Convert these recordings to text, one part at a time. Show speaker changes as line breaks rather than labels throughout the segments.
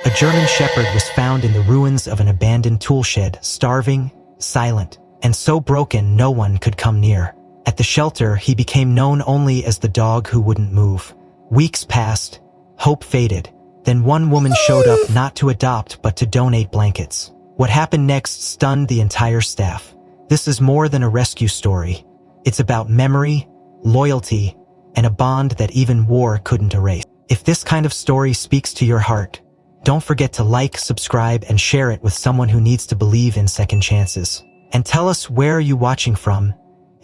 A German shepherd was found in the ruins of an abandoned toolshed, starving, silent, and so broken no one could come near. At the shelter, he became known only as the dog who wouldn't move. Weeks passed, hope faded. Then one woman showed up not to adopt but to donate blankets. What happened next stunned the entire staff. This is more than a rescue story. It's about memory, loyalty, and a bond that even war couldn't erase. If this kind of story speaks to your heart, don't forget to like, subscribe, and share it with someone who needs to believe in second chances. And tell us, where are you watching from,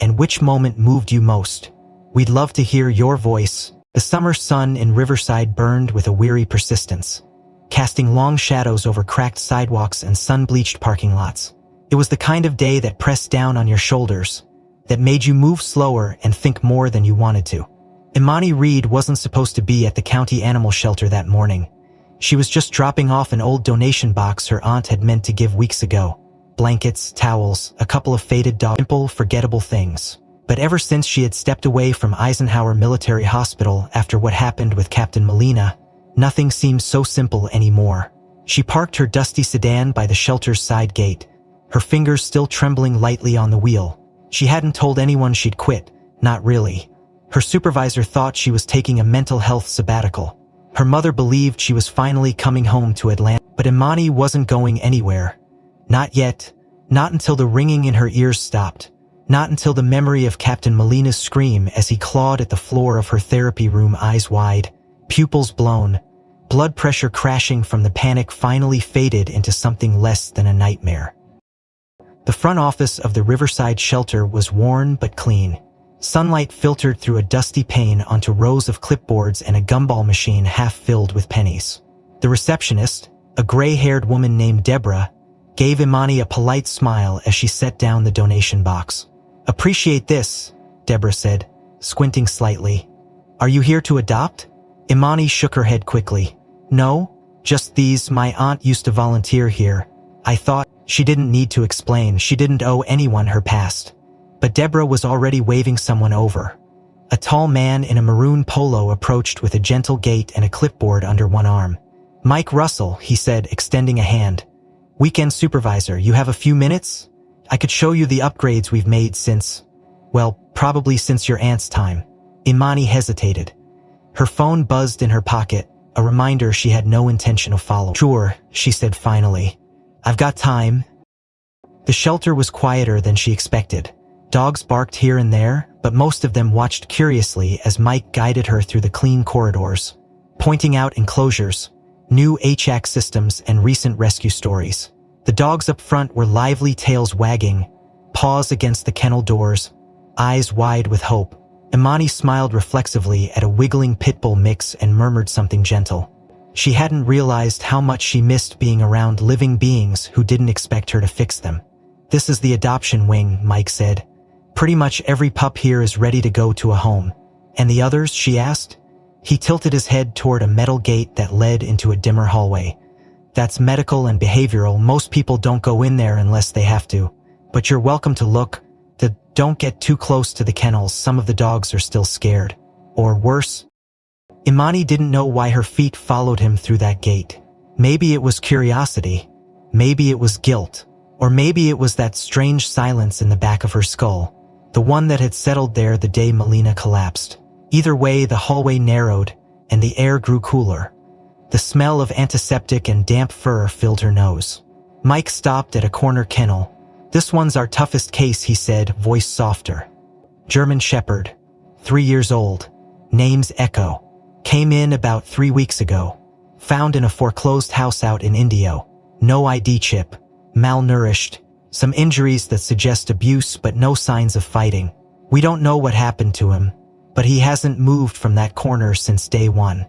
and which moment moved you most? We'd love to hear your voice. The summer sun in Riverside burned with a weary persistence, casting long shadows over cracked sidewalks and sun-bleached parking lots. It was the kind of day that pressed down on your shoulders, that made you move slower and think more than you wanted to. Imani Reed wasn't supposed to be at the county animal shelter that morning. She was just dropping off an old donation box her aunt had meant to give weeks ago. Blankets, towels, a couple of faded dogs, simple, forgettable things. But ever since she had stepped away from Eisenhower Military Hospital after what happened with Captain Molina, nothing seemed so simple anymore. She parked her dusty sedan by the shelter's side gate, her fingers still trembling lightly on the wheel. She hadn't told anyone she'd quit, not really. Her supervisor thought she was taking a mental health sabbatical. Her mother believed she was finally coming home to Atlanta, but Imani wasn't going anywhere. Not yet, not until the ringing in her ears stopped, not until the memory of Captain Molina's scream as he clawed at the floor of her therapy room, eyes wide, pupils blown, blood pressure crashing from the panic, finally faded into something less than a nightmare. The front office of the Riverside shelter was worn but clean. Sunlight filtered through a dusty pane onto rows of clipboards and a gumball machine half filled with pennies. The receptionist, a gray-haired woman named Deborah, gave Imani a polite smile as she set down the donation box. "Appreciate this," Deborah said, squinting slightly. "Are you here to adopt?" Imani shook her head quickly. "No, just these. My aunt used to volunteer here. I thought." She didn't need to explain. She didn't owe anyone her past. But Deborah was already waving someone over. A tall man in a maroon polo approached with a gentle gait and a clipboard under one arm. "Mike Russell," he said, extending a hand. "Weekend supervisor, you have a few minutes? I could show you the upgrades we've made since, well, probably since your aunt's time." Imani hesitated. Her phone buzzed in her pocket, a reminder she had no intention of following. "Sure," she said finally. "I've got time." The shelter was quieter than she expected. Dogs barked here and there, but most of them watched curiously as Mike guided her through the clean corridors, pointing out enclosures, new HVAC systems, and recent rescue stories. The dogs up front were lively, tails wagging, paws against the kennel doors, eyes wide with hope. Imani smiled reflexively at a wiggling pit bull mix and murmured something gentle. She hadn't realized how much she missed being around living beings who didn't expect her to fix them. "This is the adoption wing," Mike said. "Pretty much every pup here is ready to go to a home." "And the others?" she asked. He tilted his head toward a metal gate that led into a dimmer hallway. "That's medical and behavioral. Most people don't go in there unless they have to. But you're welcome to look. Don't get too close to the kennels. Some of the dogs are still scared. Or worse." Imani didn't know why her feet followed him through that gate. Maybe it was curiosity. Maybe it was guilt. Or maybe it was that strange silence in the back of her skull, the one that had settled there the day Molina collapsed. Either way, the hallway narrowed, and the air grew cooler. The smell of antiseptic and damp fur filled her nose. Mike stopped at a corner kennel. "This one's our toughest case," he said, voice softer. "German Shepherd, 3 years old. Name's Echo. Came in about 3 weeks ago. Found in a foreclosed house out in Indio. No ID chip. Malnourished. Some injuries that suggest abuse but no signs of fighting. We don't know what happened to him, but he hasn't moved from that corner since day one."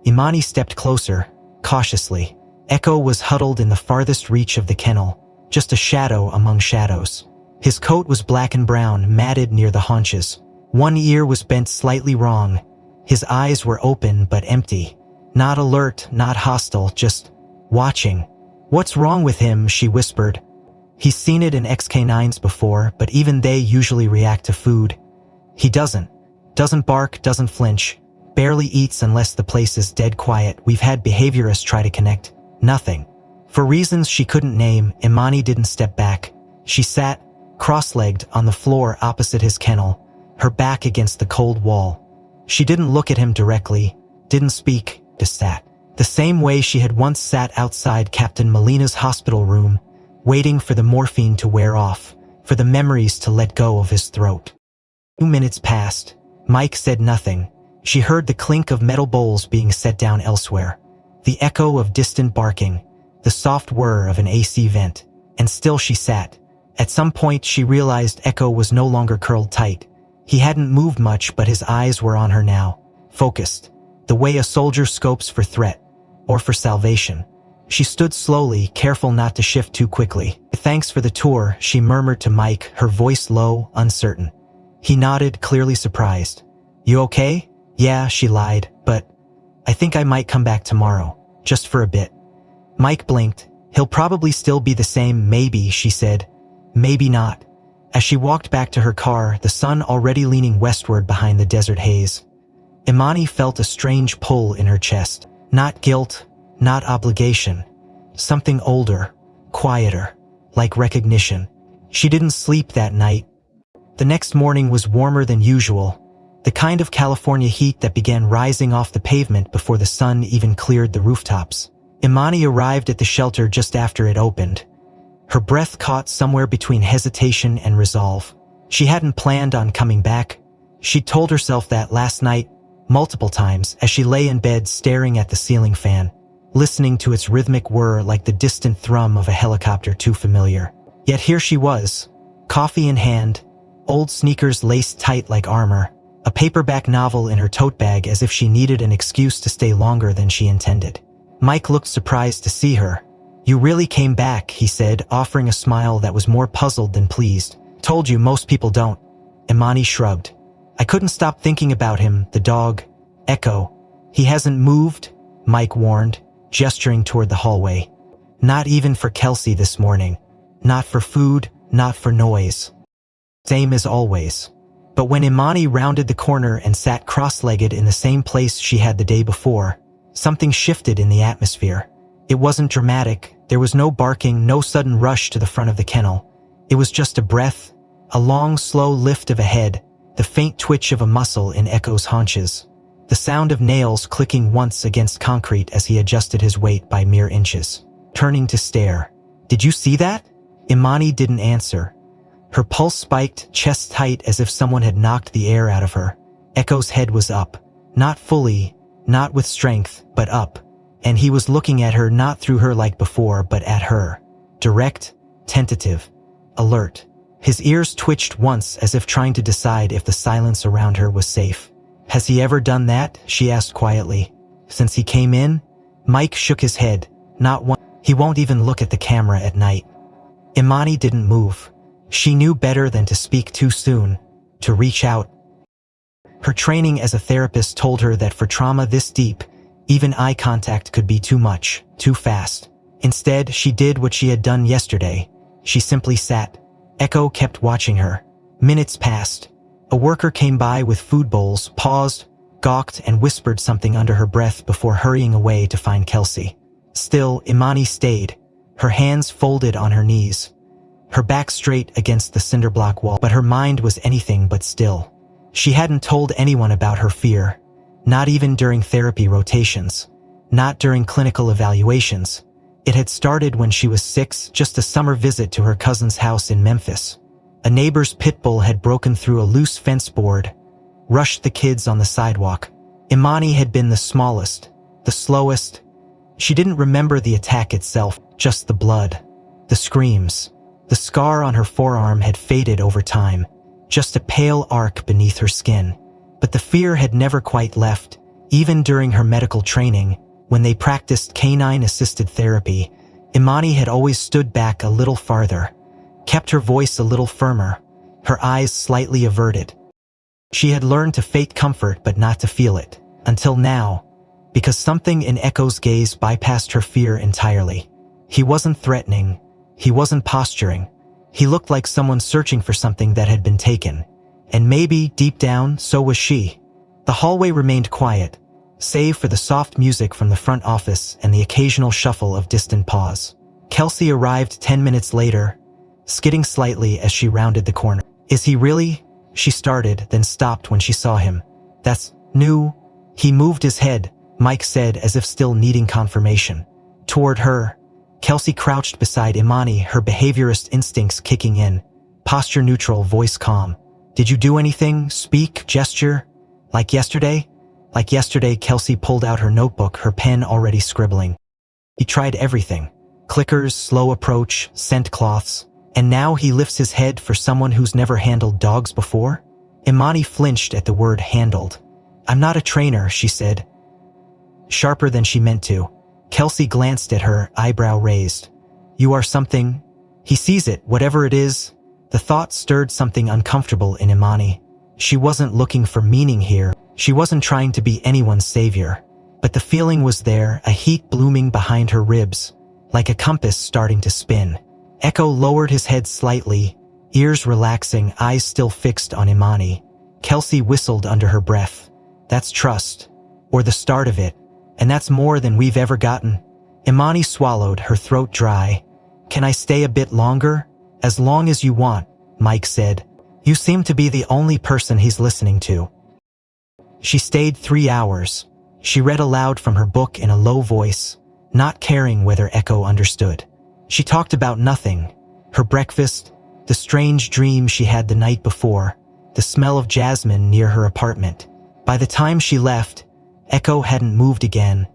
Imani stepped closer, cautiously. Echo was huddled in the farthest reach of the kennel, just a shadow among shadows. His coat was black and brown, matted near the haunches. One ear was bent slightly wrong. His eyes were open but empty. Not alert, not hostile, just watching. "What's wrong with him?" she whispered. He's seen it in XK9s before, but even they usually react to food. He doesn't bark, doesn't flinch. Barely eats unless the place is dead quiet. We've had behaviorists try to connect. Nothing. For reasons she couldn't name, Imani didn't step back. She sat, cross-legged, on the floor opposite his kennel, her back against the cold wall. She didn't look at him directly, didn't speak, just sat. The same way she had once sat outside Captain Molina's hospital room, waiting for the morphine to wear off, for the memories to let go of his throat. 2 minutes passed. Mike said nothing. She heard the clink of metal bowls being set down elsewhere, the echo of distant barking, the soft whir of an AC vent, and still she sat. At some point she realized Echo was no longer curled tight. He hadn't moved much, but his eyes were on her now, focused, the way a soldier scopes for threat, or for salvation. She stood slowly, careful not to shift too quickly. "Thanks for the tour," she murmured to Mike, her voice low, uncertain. He nodded, clearly surprised. "You okay?" "Yeah," she lied, "but I think I might come back tomorrow, just for a bit." Mike blinked. "He'll probably still be the same, maybe," she said. "Maybe not." As she walked back to her car, the sun already leaning westward behind the desert haze, Imani felt a strange pull in her chest. Not guilt, not obligation. Something older, quieter, like recognition. She didn't sleep that night. The next morning was warmer than usual, the kind of California heat that began rising off the pavement before the sun even cleared the rooftops. Imani arrived at the shelter just after it opened, her breath caught somewhere between hesitation and resolve. She hadn't planned on coming back. She'd told herself that last night, multiple times, as she lay in bed staring at the ceiling fan, listening to its rhythmic whir like the distant thrum of a helicopter too familiar. Yet here she was, coffee in hand, old sneakers laced tight like armor, a paperback novel in her tote bag as if she needed an excuse to stay longer than she intended. Mike looked surprised to see her. "You really came back," he said, offering a smile that was more puzzled than pleased. "Told you most people don't." Imani shrugged. "I couldn't stop thinking about him, the dog, Echo. He hasn't moved," Mike warned, gesturing toward the hallway. "Not even for Kelsey this morning. Not for food, not for noise. Same as always." But when Imani rounded the corner and sat cross-legged in the same place she had the day before, something shifted in the atmosphere. It wasn't dramatic. There was no barking, no sudden rush to the front of the kennel. It was just a breath, a long, slow lift of a head, the faint twitch of a muscle in Echo's haunches, the sound of nails clicking once against concrete as he adjusted his weight by mere inches. Turning to stare. "Did you see that?" Imani didn't answer. Her pulse spiked, chest tight as if someone had knocked the air out of her. Echo's head was up. Not fully, not with strength, but up. And he was looking at her, not through her like before, but at her. Direct, tentative, alert. His ears twitched once as if trying to decide if the silence around her was safe. "Has he ever done that?" she asked quietly. "Since he came in?" Mike shook his head. "Not one. He won't even look at the camera at night." Imani didn't move. She knew better than to speak too soon, to reach out. Her training as a therapist told her that for trauma this deep, even eye contact could be too much, too fast. Instead, she did what she had done yesterday. She simply sat. Echo kept watching her. Minutes passed. A worker came by with food bowls, paused, gawked, and whispered something under her breath before hurrying away to find Kelsey. Still, Imani stayed, her hands folded on her knees, her back straight against the cinderblock wall, but her mind was anything but still. She hadn't told anyone about her fear, not even during therapy rotations, not during clinical evaluations. It had started when she was 6, just a summer visit to her cousin's house in Memphis. A neighbor's pit bull had broken through a loose fence board, rushed the kids on the sidewalk. Imani had been the smallest, the slowest. She didn't remember the attack itself, just the blood, the screams. The scar on her forearm had faded over time, just a pale arc beneath her skin. But the fear had never quite left, even during her medical training. When they practiced canine-assisted therapy, Imani had always stood back a little farther, kept her voice a little firmer, her eyes slightly averted. She had learned to fake comfort but not to feel it, until now, because something in Echo's gaze bypassed her fear entirely. He wasn't threatening, he wasn't posturing. He looked like someone searching for something that had been taken. And maybe, deep down, so was she. The hallway remained quiet, save for the soft music from the front office and the occasional shuffle of distant paws. Kelsey arrived 10 minutes later, skidding slightly as she rounded the corner. "Is he really?" she started, then stopped when she saw him. "That's new." He moved his head, Mike said, as if still needing confirmation. Toward her, Kelsey crouched beside Imani, her behaviorist instincts kicking in. Posture neutral, voice calm. "Did you do anything? Speak? Gesture? Like yesterday?" Like yesterday, Kelsey pulled out her notebook, her pen already scribbling. He tried everything. Clickers, slow approach, scent cloths. And now he lifts his head for someone who's never handled dogs before? Imani flinched at the word handled. "I'm not a trainer," she said, sharper than she meant to. Kelsey glanced at her, eyebrow raised. "You are something." He sees it, whatever it is. The thought stirred something uncomfortable in Imani. She wasn't looking for meaning here. She wasn't trying to be anyone's savior. But the feeling was there, a heat blooming behind her ribs, like a compass starting to spin. Echo lowered his head slightly, ears relaxing, eyes still fixed on Imani. Kelsey whistled under her breath. "That's trust. Or the start of it. And that's more than we've ever gotten." Imani swallowed, her throat dry. "Can I stay a bit longer?" "As long as you want," Mike said. "You seem to be the only person he's listening to." She stayed 3 hours. She read aloud from her book in a low voice, not caring whether Echo understood. She talked about nothing. Her breakfast, the strange dream she had the night before, the smell of jasmine near her apartment. By the time she left, Echo hadn't moved again,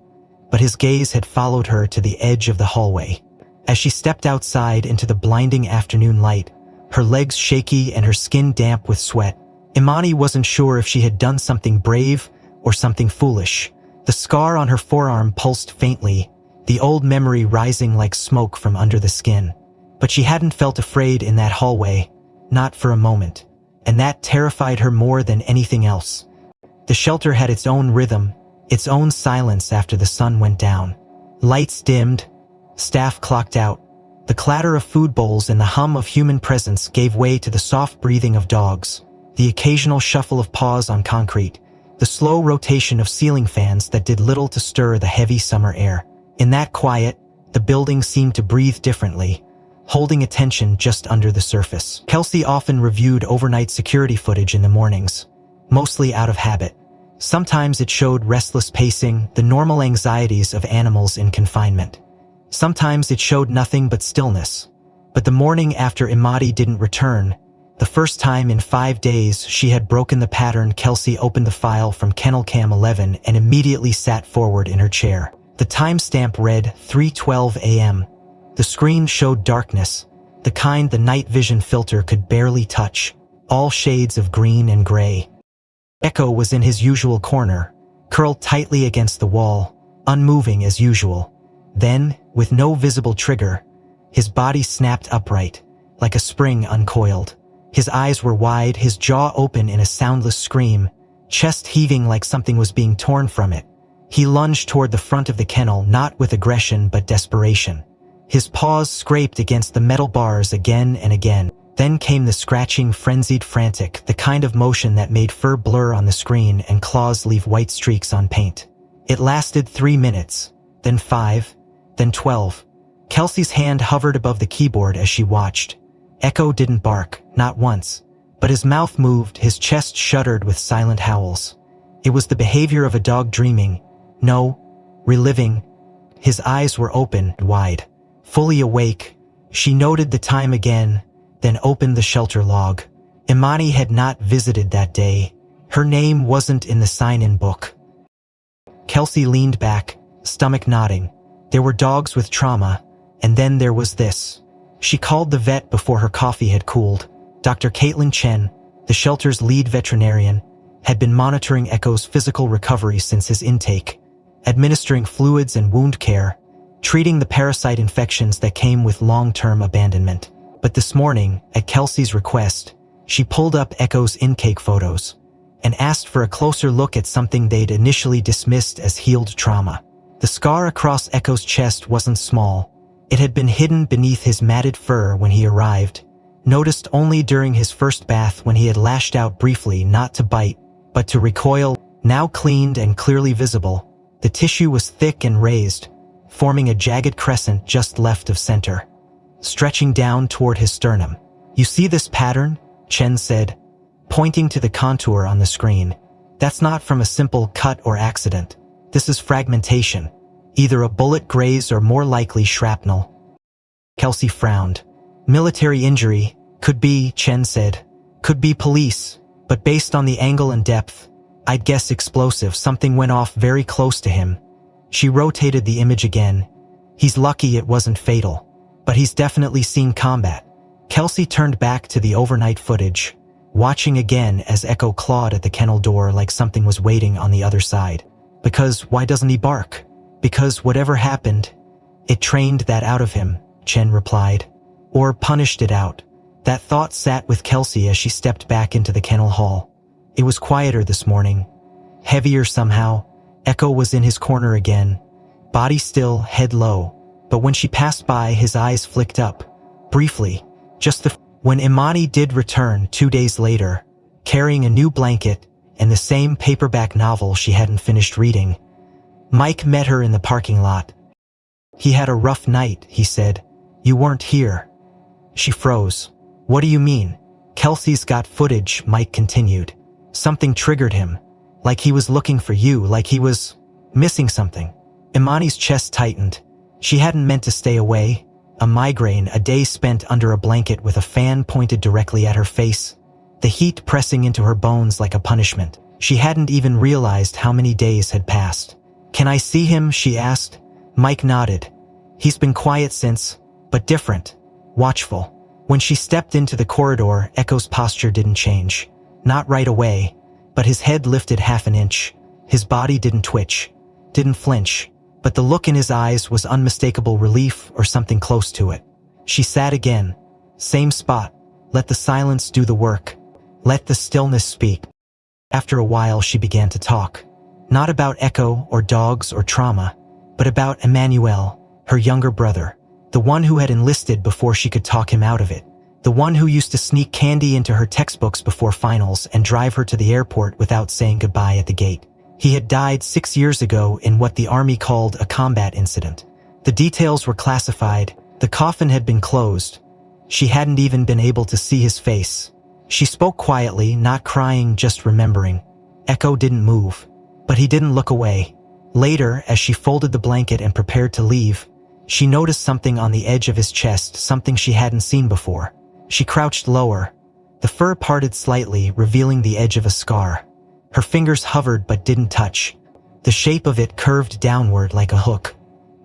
but his gaze had followed her to the edge of the hallway. As she stepped outside into the blinding afternoon light, her legs shaky and her skin damp with sweat, Imani wasn't sure if she had done something brave or something foolish. The scar on her forearm pulsed faintly, the old memory rising like smoke from under the skin. But she hadn't felt afraid in that hallway, not for a moment, and that terrified her more than anything else. The shelter had its own rhythm, its own silence after the sun went down. Lights dimmed, staff clocked out. The clatter of food bowls and the hum of human presence gave way to the soft breathing of dogs, the occasional shuffle of paws on concrete, the slow rotation of ceiling fans that did little to stir the heavy summer air. In that quiet, the building seemed to breathe differently, holding attention just under the surface. Kelsey often reviewed overnight security footage in the mornings, mostly out of habit. Sometimes it showed restless pacing, the normal anxieties of animals in confinement. Sometimes it showed nothing but stillness. But the morning after Imani didn't return, the first time in 5 days she had broken the pattern, Kelsey opened the file from Kennel Cam 11 and immediately sat forward in her chair. The timestamp read 3:12 a.m. The screen showed darkness, the kind the night vision filter could barely touch, all shades of green and gray. Echo was in his usual corner, curled tightly against the wall, unmoving as usual. Then, with no visible trigger, his body snapped upright, like a spring uncoiled. His eyes were wide, his jaw open in a soundless scream, chest heaving like something was being torn from it. He lunged toward the front of the kennel, not with aggression but desperation. His paws scraped against the metal bars again and again. Then came the scratching, frenzied, frantic, the kind of motion that made fur blur on the screen and claws leave white streaks on paint. It lasted 3 minutes, then 5, then 12. Kelsey's hand hovered above the keyboard as she watched. Echo didn't bark, not once, but his mouth moved, his chest shuddered with silent howls. It was the behavior of a dog dreaming, no, reliving. His eyes were open, wide, fully awake. She noted the time again, then opened the shelter log. Imani had not visited that day. Her name wasn't in the sign-in book. Kelsey leaned back, stomach nodding. There were dogs with trauma, and then there was this. She called the vet before her coffee had cooled. Dr. Caitlin Chen, the shelter's lead veterinarian, had been monitoring Echo's physical recovery since his intake, administering fluids and wound care, treating the parasite infections that came with long-term abandonment. But this morning, at Kelsey's request, she pulled up Echo's intake photos and asked for a closer look at something they'd initially dismissed as healed trauma. The scar across Echo's chest wasn't small. It had been hidden beneath his matted fur when he arrived, noticed only during his first bath when he had lashed out briefly, not to bite, but to recoil. Now cleaned and clearly visible, the tissue was thick and raised, forming a jagged crescent just left of center, stretching down toward his sternum. "You see this pattern?" Chen said, pointing to the contour on the screen. "That's not from a simple cut or accident. This is fragmentation. Either a bullet graze or more likely shrapnel." Kelsey frowned. "Military injury. Could be," Chen said. "Could be police. But based on the angle and depth, I'd guess explosive. Something went off very close to him." She rotated the image again. "He's lucky it wasn't fatal. But he's definitely seen combat." Kelsey turned back to the overnight footage, watching again as Echo clawed at the kennel door like something was waiting on the other side. "Because why doesn't he bark?" "Because whatever happened, it trained that out of him," Chen replied. "Or punished it out." That thought sat with Kelsey as she stepped back into the kennel hall. It was quieter this morning. Heavier somehow. Echo was in his corner again, body still, head low. But when she passed by, his eyes flicked up. Briefly. When Imani did return 2 days later, carrying a new blanket and the same paperback novel she hadn't finished reading, Mike met her in the parking lot. "He had a rough night," he said. "You weren't here." She froze. "What do you mean?" "Kelsey's got footage," Mike continued. "Something triggered him. Like he was looking for you, like he was missing something." Imani's chest tightened. She hadn't meant to stay away. A migraine, a day spent under a blanket with a fan pointed directly at her face, the heat pressing into her bones like a punishment. She hadn't even realized how many days had passed. "Can I see him?" she asked. Mike nodded. "He's been quiet since, but different, watchful." When she stepped into the corridor, Echo's posture didn't change. Not right away, but his head lifted half an inch. His body didn't twitch, didn't flinch, but the look in his eyes was unmistakable relief or something close to it. She sat again. Same spot. Let the silence do the work. Let the stillness speak. After a while, she began to talk. Not about Echo or dogs or trauma, but about Emmanuel, her younger brother. The one who had enlisted before she could talk him out of it. The one who used to sneak candy into her textbooks before finals and drive her to the airport without saying goodbye at the gate. He had died 6 years ago in what the army called a combat incident. The details were classified. The coffin had been closed. She hadn't even been able to see his face. She spoke quietly, not crying, just remembering. Echo didn't move, but he didn't look away. Later, as she folded the blanket and prepared to leave, she noticed something on the edge of his chest, something she hadn't seen before. She crouched lower. The fur parted slightly, revealing the edge of a scar. Her fingers hovered but didn't touch. The shape of it curved downward like a hook,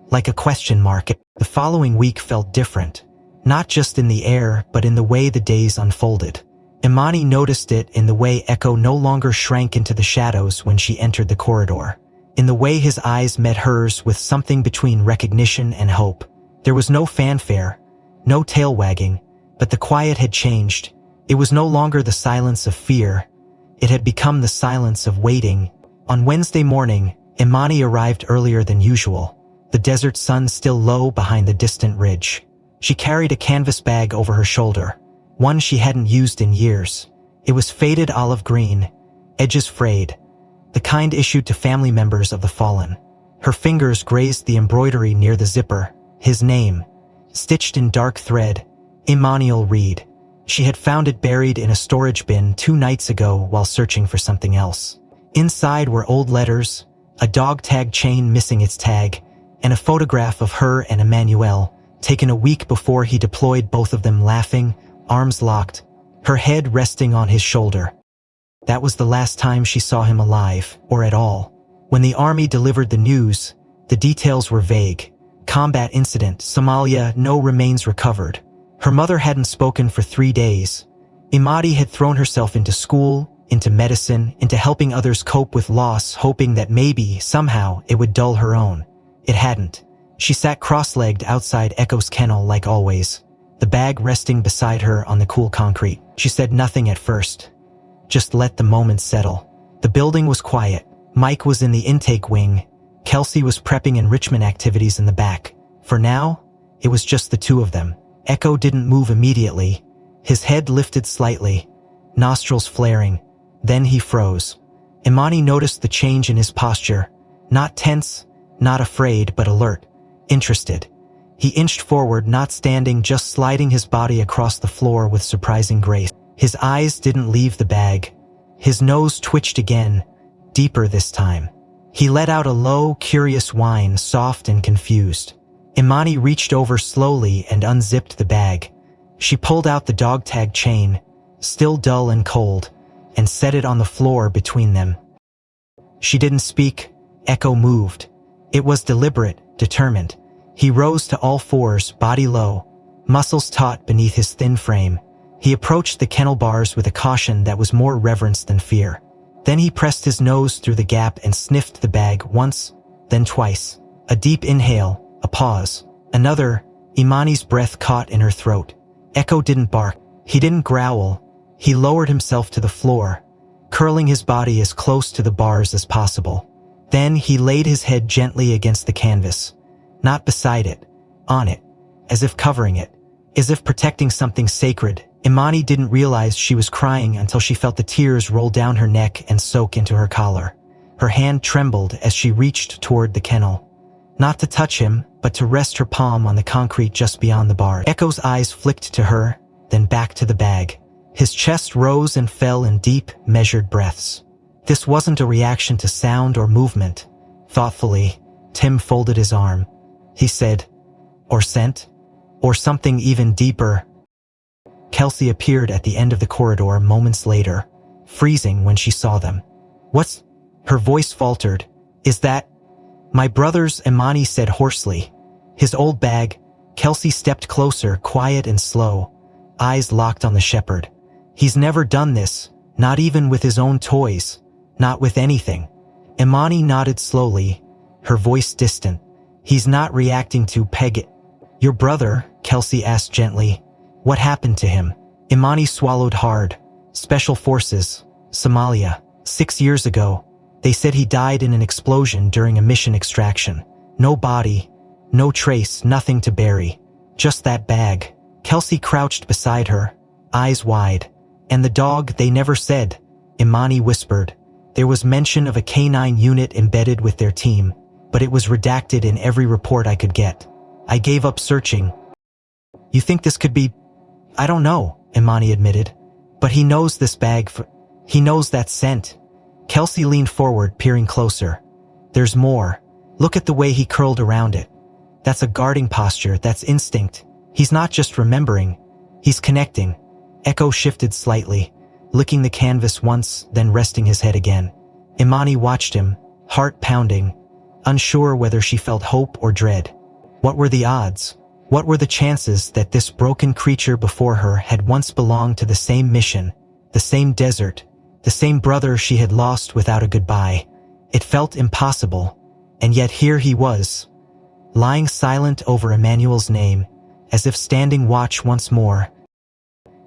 like a question mark. The following week felt different, not just in the air, but in the way the days unfolded. Imani noticed it in the way Echo no longer shrank into the shadows when she entered the corridor, in the way his eyes met hers with something between recognition and hope. There was no fanfare, no tail wagging, but the quiet had changed. It was no longer the silence of fear. It had become the silence of waiting. On Wednesday morning, Imani arrived earlier than usual, the desert sun still low behind the distant ridge. She carried a canvas bag over her shoulder, one she hadn't used in years. It was faded olive green, edges frayed, the kind issued to family members of the fallen. Her fingers grazed the embroidery near the zipper, his name, stitched in dark thread, Immanuel Reed. She had found it buried in a storage bin 2 nights ago while searching for something else. Inside were old letters, a dog tag chain missing its tag, and a photograph of her and Emmanuel, taken a week before he deployed, both of them laughing, arms locked, her head resting on his shoulder. That was the last time she saw him alive, or at all. When the army delivered the news, the details were vague. Combat incident, Somalia, no remains recovered. Her mother hadn't spoken for 3 days. Imani had thrown herself into school, into medicine, into helping others cope with loss, hoping that maybe, somehow, it would dull her own. It hadn't. She sat cross-legged outside Echo's kennel like always, the bag resting beside her on the cool concrete. She said nothing at first. Just let the moment settle. The building was quiet. Mike was in the intake wing. Kelsey was prepping enrichment activities in the back. For now, it was just the two of them. Echo didn't move immediately. His head lifted slightly, nostrils flaring. Then he froze. Imani noticed the change in his posture. Not tense, not afraid, but alert, interested. He inched forward, not standing, just sliding his body across the floor with surprising grace. His eyes didn't leave the bag. His nose twitched again, deeper this time. He let out a low, curious whine, soft and confused. Imani reached over slowly and unzipped the bag. She pulled out the dog tag chain, still dull and cold, and set it on the floor between them. She didn't speak. Echo moved. It was deliberate, determined. He rose to all fours, body low, muscles taut beneath his thin frame. He approached the kennel bars with a caution that was more reverence than fear. Then he pressed his nose through the gap and sniffed the bag once, then twice. A deep inhale, a pause, another. Imani's breath caught in her throat. Echo didn't bark. He didn't growl. He lowered himself to the floor, curling his body as close to the bars as possible. Then he laid his head gently against the canvas. Not beside it, on it, as if covering it, as if protecting something sacred. Imani didn't realize she was crying until she felt the tears roll down her neck and soak into her collar. Her hand trembled as she reached toward the kennel. Not to touch him, but to rest her palm on the concrete just beyond the bar. Echo's eyes flicked to her, then back to the bag. His chest rose and fell in deep, measured breaths. This wasn't a reaction to sound or movement. Thoughtfully, Tim folded his arm. He said, "Or scent? Or something even deeper." Kelsey appeared at the end of the corridor moments later, freezing when she saw them. "What's—" her voice faltered. "Is that—" "My brother's," Imani said hoarsely. "His old bag." Kelsey stepped closer, quiet and slow, eyes locked on the shepherd. "He's never done this, not even with his own toys, not with anything." Imani nodded slowly, her voice distant. "He's not reacting to Peg." "Your brother?" Kelsey asked gently. "What happened to him?" Imani swallowed hard. "Special Forces, Somalia. 6 years ago. They said he died in an explosion during a mission extraction. No body, no trace, nothing to bury. Just that bag." Kelsey crouched beside her, eyes wide. "And the dog, they never said," Imani whispered. "There was mention of a canine unit embedded with their team, but it was redacted in every report I could get. I gave up searching." "You think this could be—" "I don't know," Imani admitted. "But he knows this bag he knows that scent." Kelsey leaned forward, peering closer. "There's more. Look at the way he curled around it. That's a guarding posture, that's instinct. He's not just remembering, he's connecting." Echo shifted slightly, licking the canvas once, then resting his head again. Imani watched him, heart pounding, unsure whether she felt hope or dread. What were the odds? What were the chances that this broken creature before her had once belonged to the same mission, the same desert, the same brother she had lost without a goodbye? It felt impossible, and yet here he was, lying silent over Emmanuel's name, as if standing watch once more.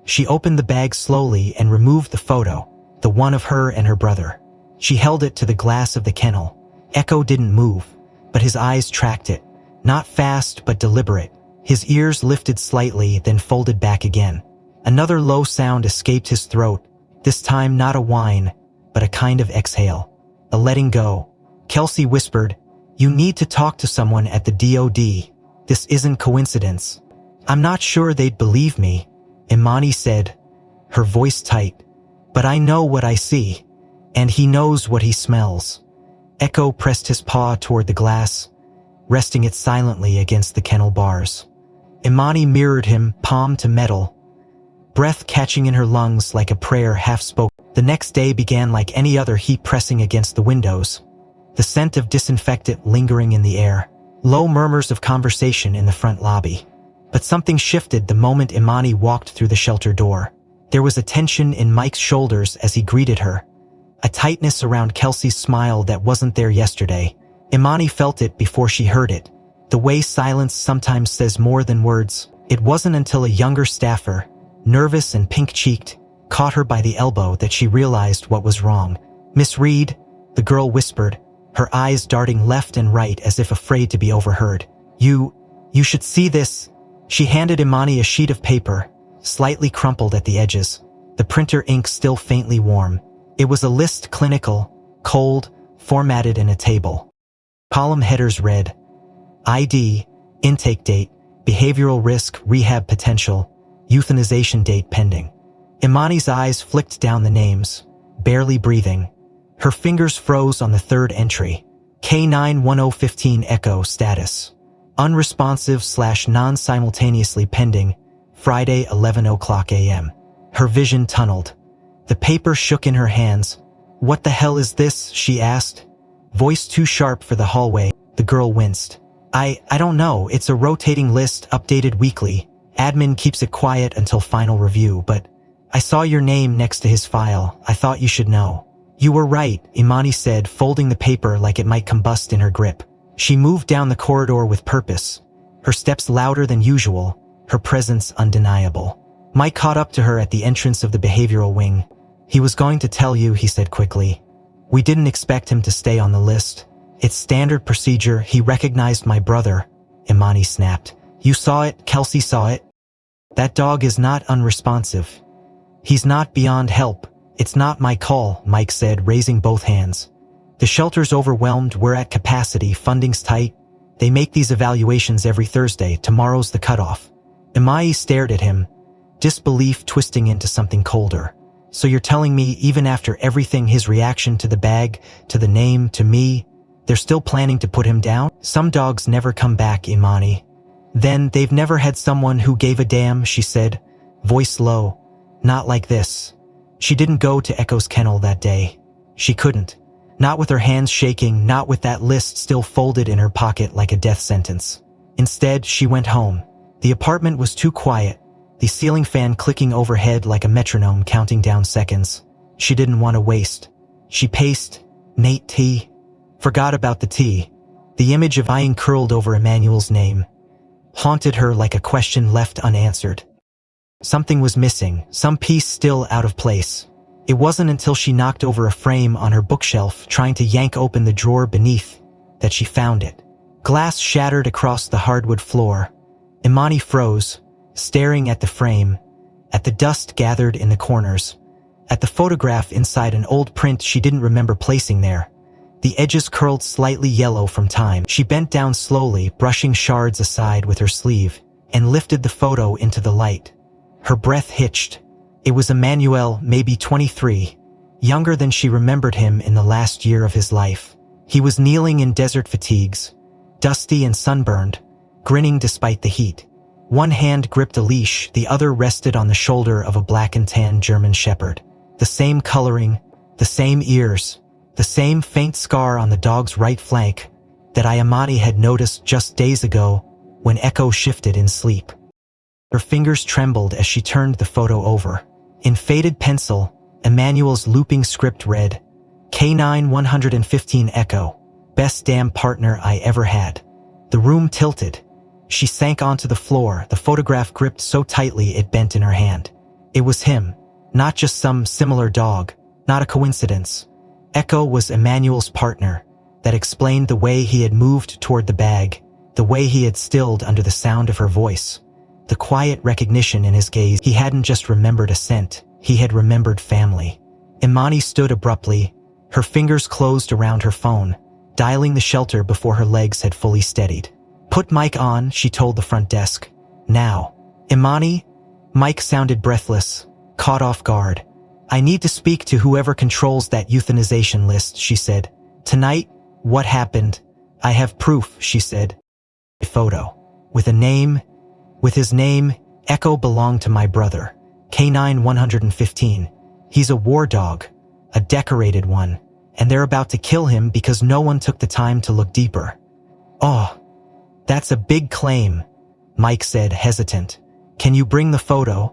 She opened the bag slowly and removed the photo, the one of her and her brother. She held it to the glass of the kennel. Echo didn't move, but his eyes tracked it, not fast but deliberate. His ears lifted slightly, then folded back again. Another low sound escaped his throat, this time not a whine, but a kind of exhale, a letting go. Kelsey whispered, "You need to talk to someone at the DOD. This isn't coincidence." "I'm not sure they'd believe me," Imani said, her voice tight. "But I know what I see, and he knows what he smells." Echo pressed his paw toward the glass, resting it silently against the kennel bars. Imani mirrored him, palm to metal, breath catching in her lungs like a prayer half-spoken. The next day began like any other, heat pressing against the windows, the scent of disinfectant lingering in the air, low murmurs of conversation in the front lobby. But something shifted the moment Imani walked through the shelter door. There was a tension in Mike's shoulders as he greeted her, a tightness around Kelsey's smile that wasn't there yesterday. Imani felt it before she heard it, the way silence sometimes says more than words. It wasn't until a younger staffer, nervous and pink-cheeked, caught her by the elbow that she realized what was wrong. "Miss Reed," the girl whispered, her eyes darting left and right as if afraid to be overheard. You should see this." She handed Imani a sheet of paper, slightly crumpled at the edges, the printer ink still faintly warm. It was a list, clinical, cold, formatted in a table. Column headers read, ID, intake date, behavioral risk, rehab potential, euthanization date pending. Imani's eyes flicked down the names, barely breathing. Her fingers froze on the third entry. K91015 Echo status. Unresponsive/non-simultaneously pending, Friday 11:00 a.m. Her vision tunneled. The paper shook in her hands. "What the hell is this?" she asked. Voice too sharp for the hallway, the girl winced. I don't know, it's a rotating list updated weekly. Admin keeps it quiet until final review, but I saw your name next to his file. I thought you should know." "You were right," Imani said, folding the paper like it might combust in her grip. She moved down the corridor with purpose, her steps louder than usual, her presence undeniable. Mike caught up to her at the entrance of the behavioral wing. "He was going to tell you," he said quickly. "We didn't expect him to stay on the list. It's standard procedure. He recognized my brother," Imani snapped. "You saw it, Kelsey saw it. That dog is not unresponsive. He's not beyond help. It's not my call," Mike said, raising both hands. "The shelter's overwhelmed, we're at capacity, funding's tight. They make these evaluations every Thursday, tomorrow's the cutoff." Imai stared at him, disbelief twisting into something colder. "So you're telling me even after everything, his reaction to the bag, to the name, to me, they're still planning to put him down? Some dogs never come back, Imani." "Then they've never had someone who gave a damn," she said, voice low. "Not like this." She didn't go to Echo's kennel that day. She couldn't. Not with her hands shaking, not with that list still folded in her pocket like a death sentence. Instead, she went home. The apartment was too quiet, the ceiling fan clicking overhead like a metronome counting down seconds. She didn't want to waste. She paced. Nate T. Forgot about the T. The image of Ian curled over Emmanuel's name haunted her like a question left unanswered. Something was missing, some piece still out of place. It wasn't until she knocked over a frame on her bookshelf trying to yank open the drawer beneath that she found it. Glass shattered across the hardwood floor. Imani froze, staring at the frame, at the dust gathered in the corners, at the photograph inside an old print she didn't remember placing there. The edges curled slightly yellow from time. She bent down slowly, brushing shards aside with her sleeve, and lifted the photo into the light. Her breath hitched. It was Emmanuel, maybe 23, younger than she remembered him in the last year of his life. He was kneeling in desert fatigues, dusty and sunburned, grinning despite the heat. One hand gripped a leash, the other rested on the shoulder of a black and tan German shepherd. The same coloring, the same ears, the same faint scar on the dog's right flank that Imani had noticed just days ago when Echo shifted in sleep. Her fingers trembled as she turned the photo over. In faded pencil, Emmanuel's looping script read, "K9-115 Echo, best damn partner I ever had." The room tilted. She sank onto the floor, the photograph gripped so tightly it bent in her hand. It was him, not just some similar dog, not a coincidence. Echo was Emmanuel's partner. That explained the way he had moved toward the bag, the way he had stilled under the sound of her voice. The quiet recognition in his gaze. He hadn't just remembered a scent, he had remembered family. Imani stood abruptly, her fingers closed around her phone, dialing the shelter before her legs had fully steadied. "Put Mike on," she told the front desk. "Now." "Imani?" Mike sounded breathless, caught off guard. "I need to speak to whoever controls that euthanization list," she said. "Tonight, what happened?" "I have proof," she said. "A photo. With a name. With his name, Echo belonged to my brother, K9-115. He's a war dog, a decorated one, and they're about to kill him because no one took the time to look deeper." "Oh, that's a big claim," Mike said, hesitant. "Can you bring the photo?"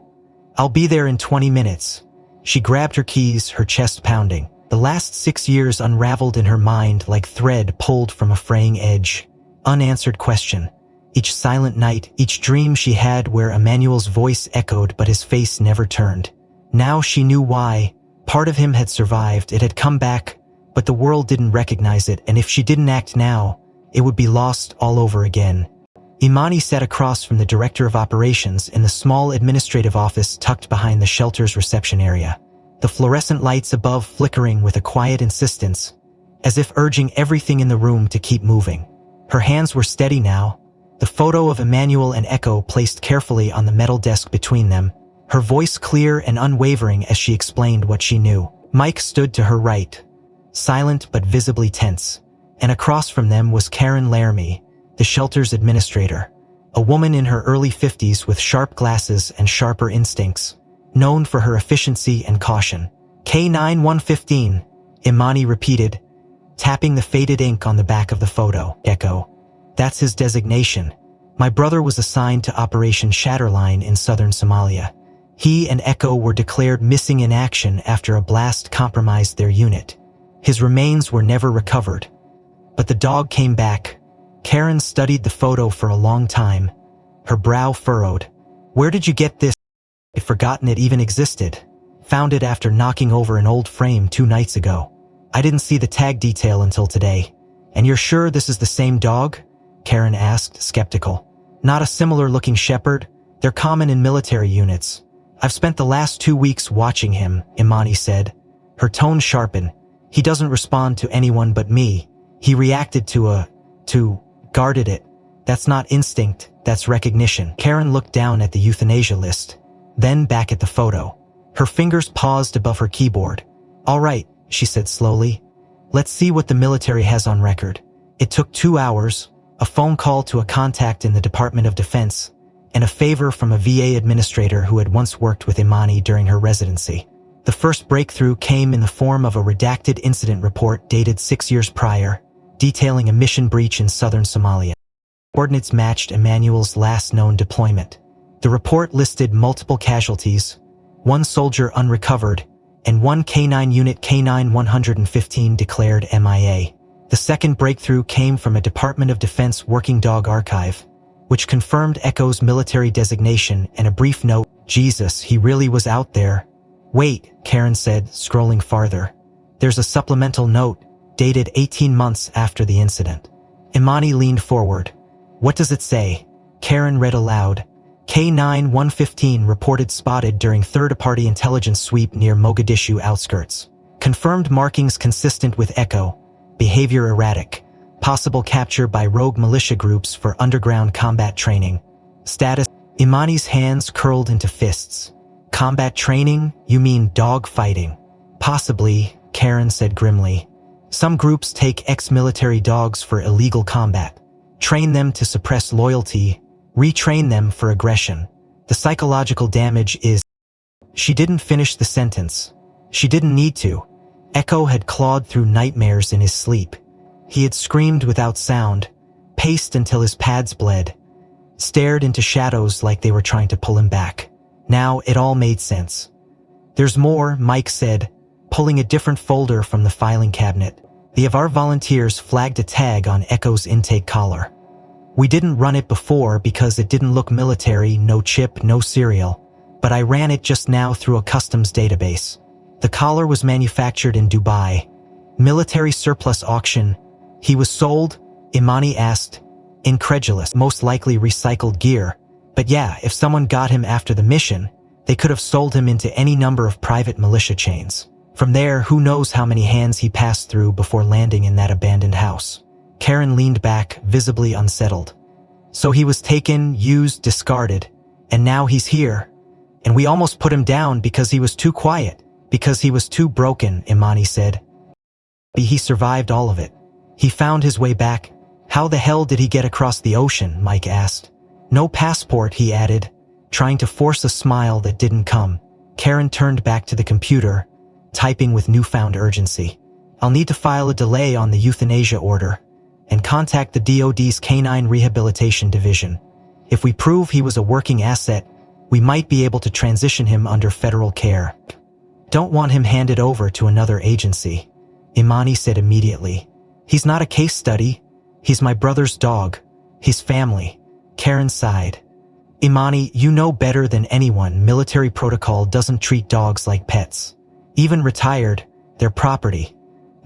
"I'll be there in 20 minutes. She grabbed her keys, her chest pounding. The last 6 years unraveled in her mind like thread pulled from a fraying edge. Unanswered question. Each silent night, each dream she had where Emmanuel's voice echoed but his face never turned. Now she knew why. Part of him had survived, it had come back, but the world didn't recognize it, and if she didn't act now, it would be lost all over again. Imani sat across from the director of operations in the small administrative office tucked behind the shelter's reception area. The fluorescent lights above flickering with a quiet insistence, as if urging everything in the room to keep moving. Her hands were steady now, the photo of Emmanuel and Echo placed carefully on the metal desk between them, her voice clear and unwavering as she explained what she knew. Mike stood to her right, silent but visibly tense, and across from them was Karen Laramie, the shelter's administrator, a woman in her early 50s with sharp glasses and sharper instincts, known for her efficiency and caution. K9-115, Imani repeated, tapping the faded ink on the back of the photo. Echo. That's his designation. My brother was assigned to Operation Shatterline in southern Somalia. He and Echo were declared missing in action after a blast compromised their unit. His remains were never recovered. But the dog came back. Karen studied the photo for a long time, her brow furrowed. Where did you get this? I'd forgotten it even existed. Found it after knocking over an old frame 2 nights ago. I didn't see the tag detail until today. And you're sure this is the same dog? Karen asked, skeptical. Not a similar-looking shepherd. They're common in military units. I've spent the last 2 weeks watching him, Imani said. Her tone sharpened. He doesn't respond to anyone but me. He reacted guarded it. That's not instinct, that's recognition. Karen looked down at the euthanasia list, then back at the photo. Her fingers paused above her keyboard. All right, she said slowly. Let's see what the military has on record. It took 2 hours, a phone call to a contact in the Department of Defense, and a favor from a VA administrator who had once worked with Imani during her residency. The first breakthrough came in the form of a redacted incident report dated 6 years prior, detailing a mission breach in southern Somalia. Coordinates matched Emmanuel's last known deployment. The report listed multiple casualties, 1 soldier unrecovered, and 1 K9 unit K9-115 declared MIA. The second breakthrough came from a Department of Defense working dog archive, which confirmed Echo's military designation and a brief note, Jesus, he really was out there. Wait, Karen said, scrolling farther. There's a supplemental note, dated 18 months after the incident. Imani leaned forward. What does it say? Karen read aloud. K9-115 reported spotted during third-party intelligence sweep near Mogadishu outskirts. Confirmed markings consistent with Echo. Behavior erratic. Possible capture by rogue militia groups for underground combat training. Status. Imani's hands curled into fists. Combat training? You mean dog fighting? Possibly, Karen said grimly. Some groups take ex-military dogs for illegal combat. Train them to suppress loyalty, retrain them for aggression. The psychological damage is... She didn't finish the sentence. She didn't need to. Echo had clawed through nightmares in his sleep. He had screamed without sound, paced until his pads bled, stared into shadows like they were trying to pull him back. Now it all made sense. There's more, Mike said, pulling a different folder from the filing cabinet. The of our volunteers flagged a tag on Echo's intake collar. We didn't run it before because it didn't look military, no chip, no serial, but I ran it just now through a customs database. The collar was manufactured in Dubai. Military surplus auction. He was sold? Imani asked, incredulous. Most likely recycled gear. But yeah, if someone got him after the mission, they could have sold him into any number of private militia chains. From there, who knows how many hands he passed through before landing in that abandoned house. Karen leaned back, visibly unsettled. So he was taken, used, discarded, and now he's here. And we almost put him down because he was too quiet, because he was too broken, Imani said. He survived all of it. He found his way back. How the hell did he get across the ocean? Mike asked. No passport, he added, trying to force a smile that didn't come. Karen turned back to the computer, typing with newfound urgency. I'll need to file a delay on the euthanasia order and contact the DoD's Canine Rehabilitation Division. If we prove he was a working asset, we might be able to transition him under federal care. Don't want him handed over to another agency, Imani said immediately. He's not a case study. He's my brother's dog. His family. Karen sighed. Imani, you know better than anyone military protocol doesn't treat dogs like pets. Even retired, they're property.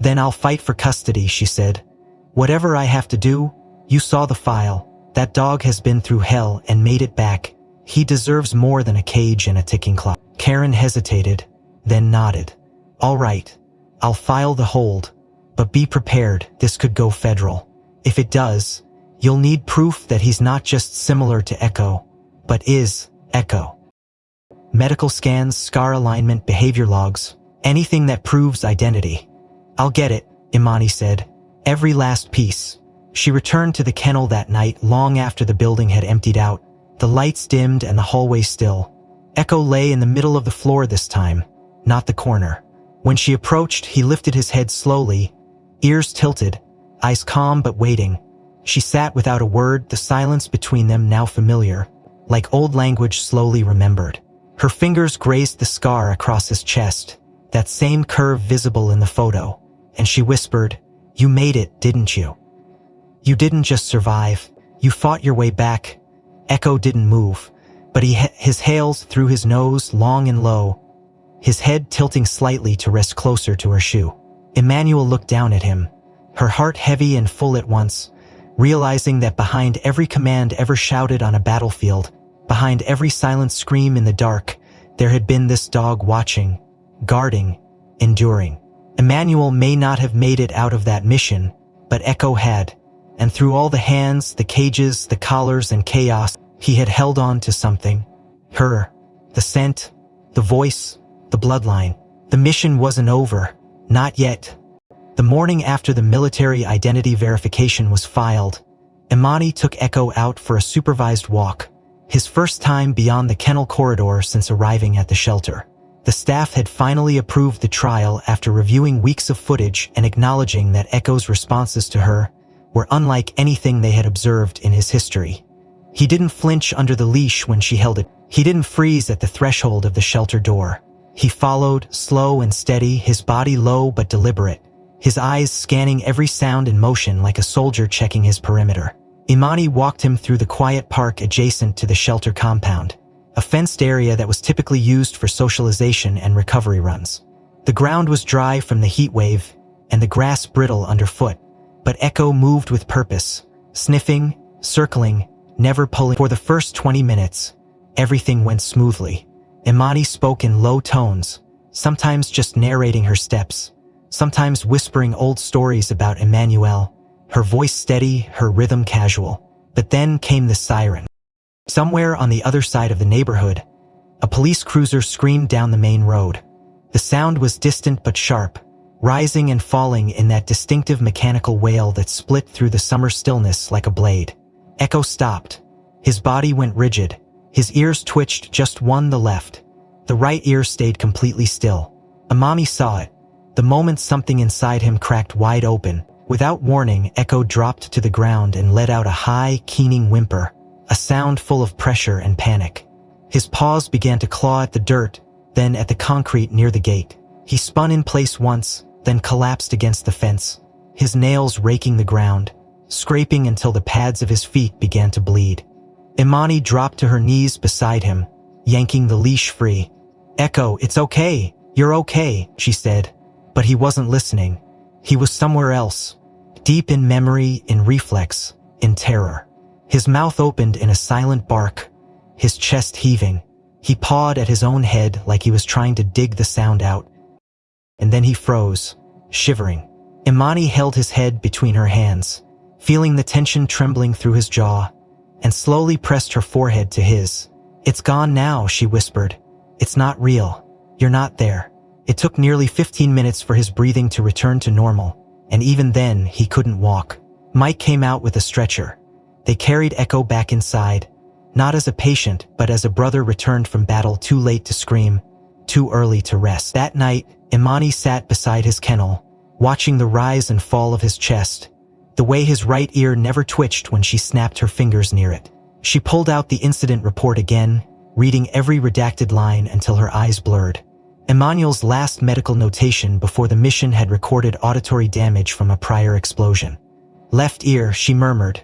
Then I'll fight for custody, she said. Whatever I have to do, you saw the file. That dog has been through hell and made it back. He deserves more than a cage and a ticking clock. Karen hesitated, then nodded. All right, I'll file the hold. But be prepared, this could go federal. If it does, you'll need proof that he's not just similar to Echo, but is Echo. Medical scans, scar alignment, behavior logs, anything that proves identity. I'll get it, Imani said. Every last piece. She returned to the kennel that night long after the building had emptied out, the lights dimmed and the hallway still. Echo lay in the middle of the floor this time, not the corner. When she approached, he lifted his head slowly, ears tilted, eyes calm but waiting. She sat without a word, the silence between them now familiar, like old language slowly remembered. Her fingers grazed the scar across his chest, that same curve visible in the photo, and she whispered, "You made it, didn't you? You didn't just survive, you fought your way back." Echo didn't move, but his hails through his nose long and low, his head tilting slightly to rest closer to her shoe. Emmanuel looked down at him, her heart heavy and full at once, realizing that behind every command ever shouted on a battlefield, behind every silent scream in the dark, there had been this dog watching, guarding, enduring. Emmanuel may not have made it out of that mission, but Echo had, and through all the hands, the cages, the collars and chaos, he had held on to something. Her, the scent, the voice, the bloodline. The mission wasn't over, not yet. The morning after the military identity verification was filed, Imani took Echo out for a supervised walk, his first time beyond the kennel corridor since arriving at the shelter. The staff had finally approved the trial after reviewing weeks of footage and acknowledging that Echo's responses to her were unlike anything they had observed in his history. He didn't flinch under the leash when she held it. He didn't freeze at the threshold of the shelter door. He followed, slow and steady, his body low but deliberate, his eyes scanning every sound and motion like a soldier checking his perimeter. Imani walked him through the quiet park adjacent to the shelter compound, a fenced area that was typically used for socialization and recovery runs. The ground was dry from the heat wave, and the grass brittle underfoot, but Echo moved with purpose, sniffing, circling, never pulling. For the first 20 minutes, everything went smoothly. Imani spoke in low tones, sometimes just narrating her steps, sometimes whispering old stories about Emmanuel, her voice steady, her rhythm casual. But then came the siren. Somewhere on the other side of the neighborhood, a police cruiser screamed down the main road. The sound was distant but sharp, rising and falling in that distinctive mechanical wail that split through the summer stillness like a blade. Echo stopped. His body went rigid. His ears twitched, just one, the left. The right ear stayed completely still. Imani saw it. The moment something inside him cracked wide open, without warning, Echo dropped to the ground and let out a high, keening whimper, a sound full of pressure and panic. His paws began to claw at the dirt, then at the concrete near the gate. He spun in place once, then collapsed against the fence, his nails raking the ground, scraping until the pads of his feet began to bleed. Imani dropped to her knees beside him, yanking the leash free. "Echo, it's okay. You're okay," she said. But he wasn't listening. He was somewhere else, deep in memory, in reflex, in terror. His mouth opened in a silent bark, his chest heaving. He pawed at his own head like he was trying to dig the sound out. And then he froze, shivering. Imani held his head between her hands, feeling the tension trembling through his jaw, and slowly pressed her forehead to his. "It's gone now," she whispered. "It's not real. You're not there." It took nearly 15 minutes for his breathing to return to normal, and even then, he couldn't walk. Mike came out with a stretcher. They carried Echo back inside, not as a patient, but as a brother returned from battle, too late to scream, too early to rest. That night, Imani sat beside his kennel, watching the rise and fall of his chest, the way his right ear never twitched when she snapped her fingers near it. She pulled out the incident report again, reading every redacted line until her eyes blurred. Emmanuel's last medical notation before the mission had recorded auditory damage from a prior explosion. "Left ear," she murmured.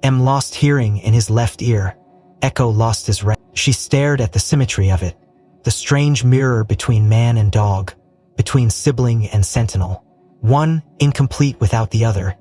"M lost hearing in his left ear. Echo lost his right." She stared at the symmetry of it, the strange mirror between man and dog, between sibling and sentinel, one incomplete without the other.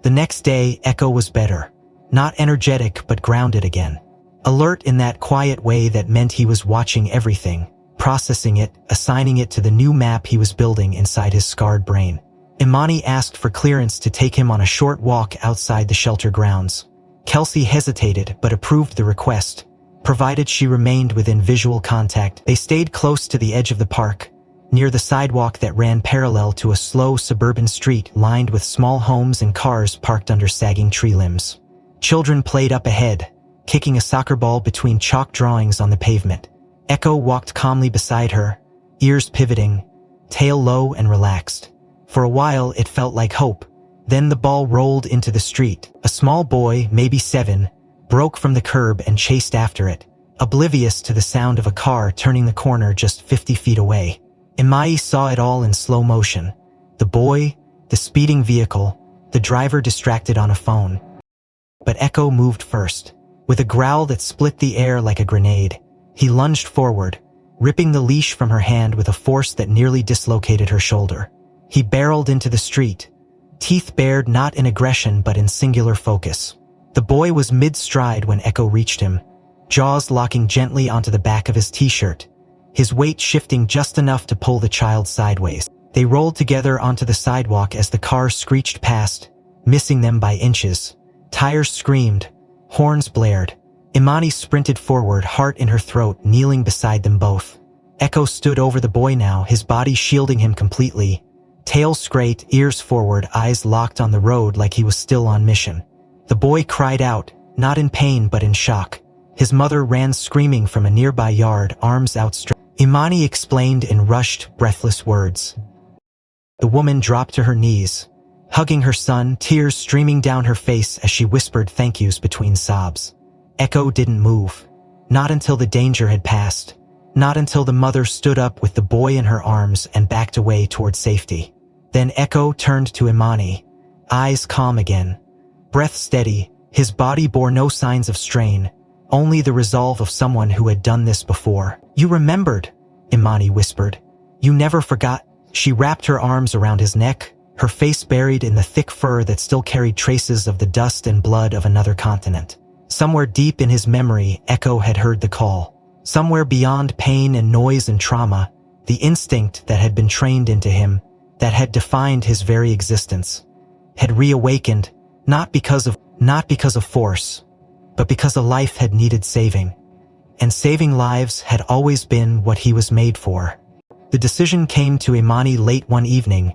The next day, Echo was better, not energetic but grounded again, alert in that quiet way that meant he was watching everything, processing it, assigning it to the new map he was building inside his scarred brain. Imani asked for clearance to take him on a short walk outside the shelter grounds. Kelsey hesitated but approved the request. Provided she remained within visual contact, they stayed close to the edge of the park, near the sidewalk that ran parallel to a slow suburban street lined with small homes and cars parked under sagging tree limbs. Children played up ahead, kicking a soccer ball between chalk drawings on the pavement. Echo walked calmly beside her, ears pivoting, tail low and relaxed. For a while it felt like hope. Then the ball rolled into the street. A small boy, maybe 7, broke from the curb and chased after it, oblivious to the sound of a car turning the corner just 50 feet away. Imai saw it all in slow motion. The boy, the speeding vehicle, the driver distracted on a phone. But Echo moved first. With a growl that split the air like a grenade, he lunged forward, ripping the leash from her hand with a force that nearly dislocated her shoulder. He barreled into the street, teeth bared not in aggression but in singular focus. The boy was mid-stride when Echo reached him, jaws locking gently onto the back of his t-shirt, his weight shifting just enough to pull the child sideways. They rolled together onto the sidewalk as the car screeched past, missing them by inches. Tires screamed, horns blared. Imani sprinted forward, heart in her throat, kneeling beside them both. Echo stood over the boy now, his body shielding him completely. Tail straight, ears forward, eyes locked on the road like he was still on mission. The boy cried out, not in pain but in shock. His mother ran screaming from a nearby yard, arms outstretched. Imani explained in rushed, breathless words. The woman dropped to her knees, hugging her son, tears streaming down her face as she whispered thank yous between sobs. Echo didn't move. Not until the danger had passed. Not until the mother stood up with the boy in her arms and backed away toward safety. Then Echo turned to Imani, eyes calm again, breath steady. His body bore no signs of strain, only the resolve of someone who had done this before. You remembered, Imani whispered. You never forgot. She wrapped her arms around his neck, her face buried in the thick fur that still carried traces of the dust and blood of another continent. Somewhere deep in his memory, Echo had heard the call. Somewhere beyond pain and noise and trauma, the instinct that had been trained into him, that had defined his very existence, had reawakened, not because of force, but because a life had needed saving. And saving lives had always been what he was made for. The decision came to Imani late one evening,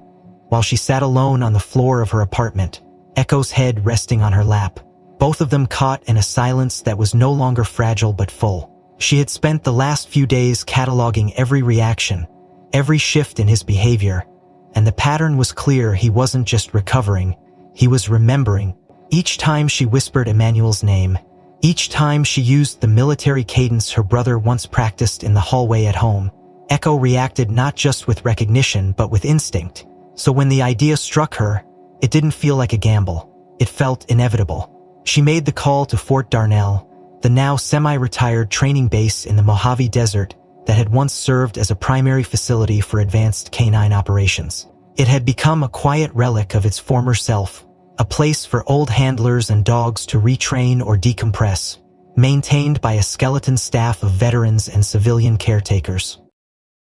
while she sat alone on the floor of her apartment, Echo's head resting on her lap, both of them caught in a silence that was no longer fragile but full. She had spent the last few days cataloging every reaction, every shift in his behavior, and the pattern was clear. He wasn't just recovering, he was remembering. Each time she whispered Emmanuel's name, each time she used the military cadence her brother once practiced in the hallway at home, Echo reacted not just with recognition but with instinct. So when the idea struck her, it didn't feel like a gamble. It felt inevitable. She made the call to Fort Darnell, the now semi-retired training base in the Mojave Desert that had once served as a primary facility for advanced canine operations. It had become a quiet relic of its former self, a place for old handlers and dogs to retrain or decompress, maintained by a skeleton staff of veterans and civilian caretakers.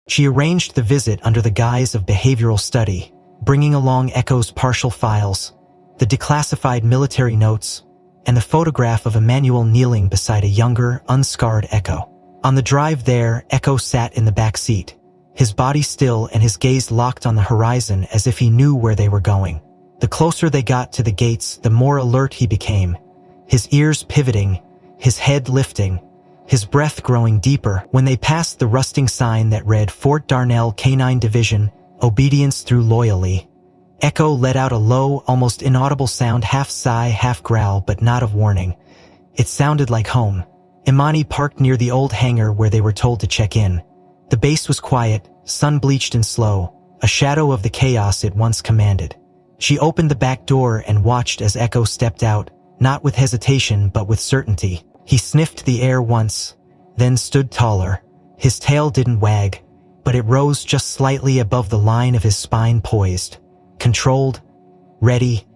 She arranged the visit under the guise of behavioral study, bringing along Echo's partial files, the declassified military notes, and the photograph of Emmanuel kneeling beside a younger, unscarred Echo. On the drive there, Echo sat in the back seat, his body still and his gaze locked on the horizon as if he knew where they were going. The closer they got to the gates, the more alert he became, his ears pivoting, his head lifting, his breath growing deeper. When they passed the rusting sign that read Fort Darnell Canine Division, Obedience Through Loyalty, Echo let out a low, almost inaudible sound, half sigh, half growl, but not of warning. It sounded like home. Imani parked near the old hangar where they were told to check in. The base was quiet, sun-bleached and slow, a shadow of the chaos it once commanded. She opened the back door and watched as Echo stepped out, not with hesitation but with certainty. He sniffed the air once, then stood taller. His tail didn't wag, but it rose just slightly above the line of his spine, poised, controlled, ready.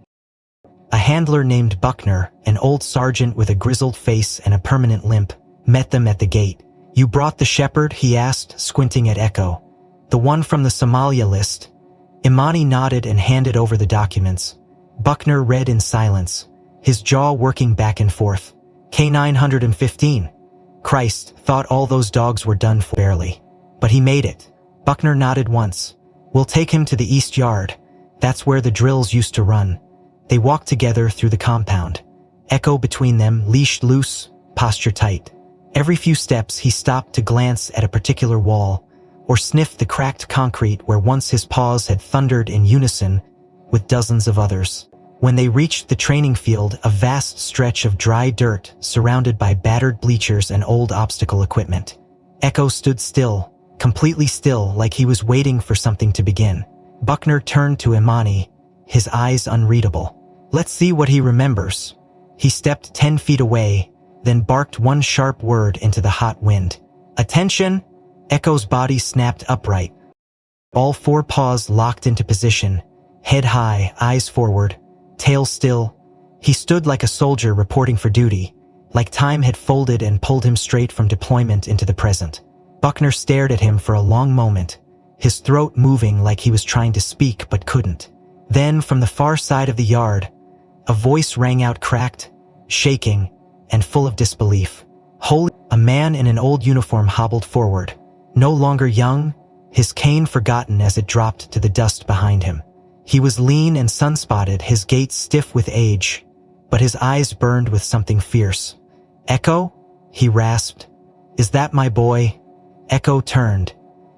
A handler named Buckner, an old sergeant with a grizzled face and a permanent limp, met them at the gate. "You brought the shepherd?" he asked, squinting at Echo. "The one from the Somalia list?" Imani nodded and handed over the documents. Buckner read in silence, his jaw working back and forth. K-915. Christ, thought all those dogs were done for. Barely. But he made it. Buckner nodded once. We'll take him to the east yard. That's where the drills used to run. They walked together through the compound. Echo between them, leash loose, posture tight. Every few steps he stopped to glance at a particular wall, or sniff the cracked concrete where once his paws had thundered in unison with dozens of others. When they reached the training field, a vast stretch of dry dirt surrounded by battered bleachers and old obstacle equipment, Echo stood still, completely still, like he was waiting for something to begin. Buckner turned to Imani, his eyes unreadable. Let's see what he remembers. He stepped 10 feet away, then barked one sharp word into the hot wind. Attention! Echo's body snapped upright. All four paws locked into position, head high, eyes forward, tail still. He stood like a soldier reporting for duty, like time had folded and pulled him straight from deployment into the present. Buckner stared at him for a long moment, his throat moving like he was trying to speak but couldn't. Then, from the far side of the yard, a voice rang out, cracked, shaking, and full of disbelief. Holy! A man in an old uniform hobbled forward, no longer young, his cane forgotten as it dropped to the dust behind him. He was lean and sun-spotted, his gait stiff with age, but his eyes burned with something fierce. Echo? He rasped. Is that my boy? Echo turned.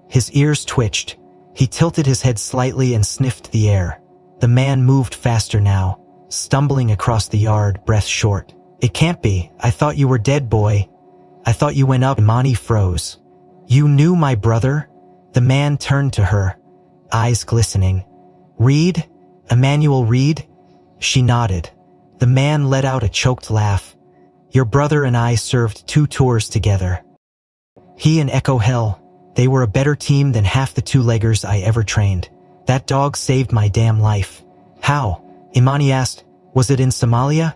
His ears twitched. He tilted his head slightly and sniffed the air. The man moved faster now, stumbling across the yard, breath short. It can't be. I thought you were dead, boy. I thought you went up. Imani froze. You knew my brother? The man turned to her, eyes glistening. Reed? Emmanuel Reed? She nodded. The man let out a choked laugh. Your brother and I served 2 tours together. He and Echo, hell, they were a better team than half the 2-leggers I ever trained. That dog saved my damn life. How? Imani asked. Was it in Somalia?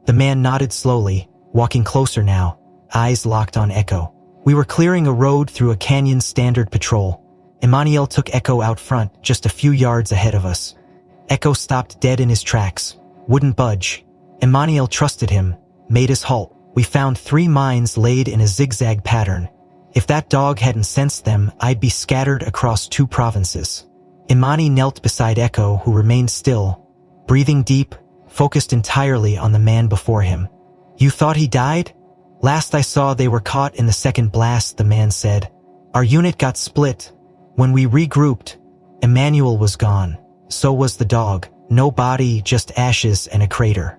The man nodded slowly, walking closer now, eyes locked on Echo. We were clearing a road through a canyon, standard patrol. Emmanuel took Echo out front, just a few yards ahead of us. Echo stopped dead in his tracks, wouldn't budge. Emmanuel trusted him, made us halt. We found 3 mines laid in a zigzag pattern. If that dog hadn't sensed them, I'd be scattered across 2 provinces. Imani knelt beside Echo, who remained still, breathing deep, focused entirely on the man before him. You thought he died? Last I saw, they were caught in the second blast, the man said. Our unit got split. When we regrouped, Emmanuel was gone. So was the dog. No body, just ashes and a crater.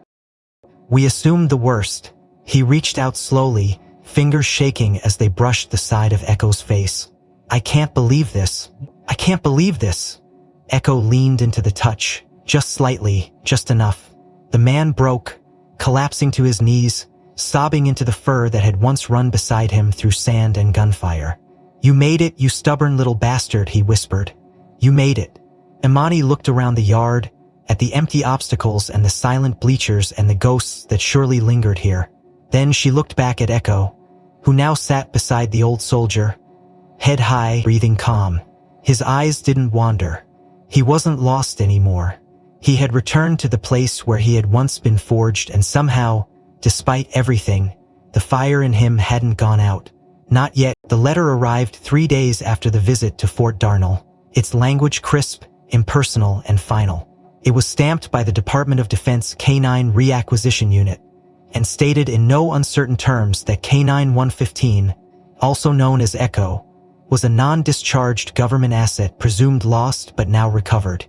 We assumed the worst. He reached out slowly, fingers shaking as they brushed the side of Echo's face. I can't believe this. I can't believe this. Echo leaned into the touch, just slightly, just enough. The man broke, collapsing to his knees, sobbing into the fur that had once run beside him through sand and gunfire. You made it, you stubborn little bastard, he whispered. You made it. Imani looked around the yard, at the empty obstacles and the silent bleachers and the ghosts that surely lingered here. Then she looked back at Echo, who now sat beside the old soldier, head high, breathing calm. His eyes didn't wander. He wasn't lost anymore. He had returned to the place where he had once been forged, and somehow, despite everything, the fire in him hadn't gone out. Not yet. The letter arrived 3 days after the visit to Fort Darnell, its language crisp, impersonal, and final. It was stamped by the Department of Defense K-9 Reacquisition Unit, and stated in no uncertain terms that K-9-115, also known as Echo, was a non-discharged government asset presumed lost but now recovered,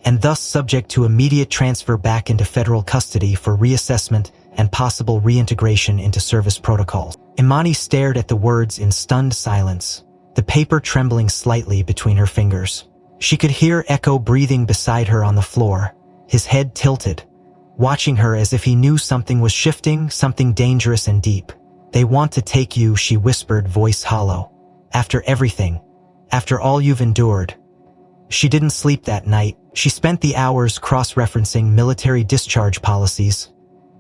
and thus subject to immediate transfer back into federal custody for reassessment and possible reintegration into service protocols. Imani stared at the words in stunned silence, the paper trembling slightly between her fingers. She could hear Echo breathing beside her on the floor, his head tilted, watching her as if he knew something was shifting, something dangerous and deep. They want to take you, she whispered, voice hollow. After everything, after all you've endured. She didn't sleep that night. She spent the hours cross-referencing military discharge policies,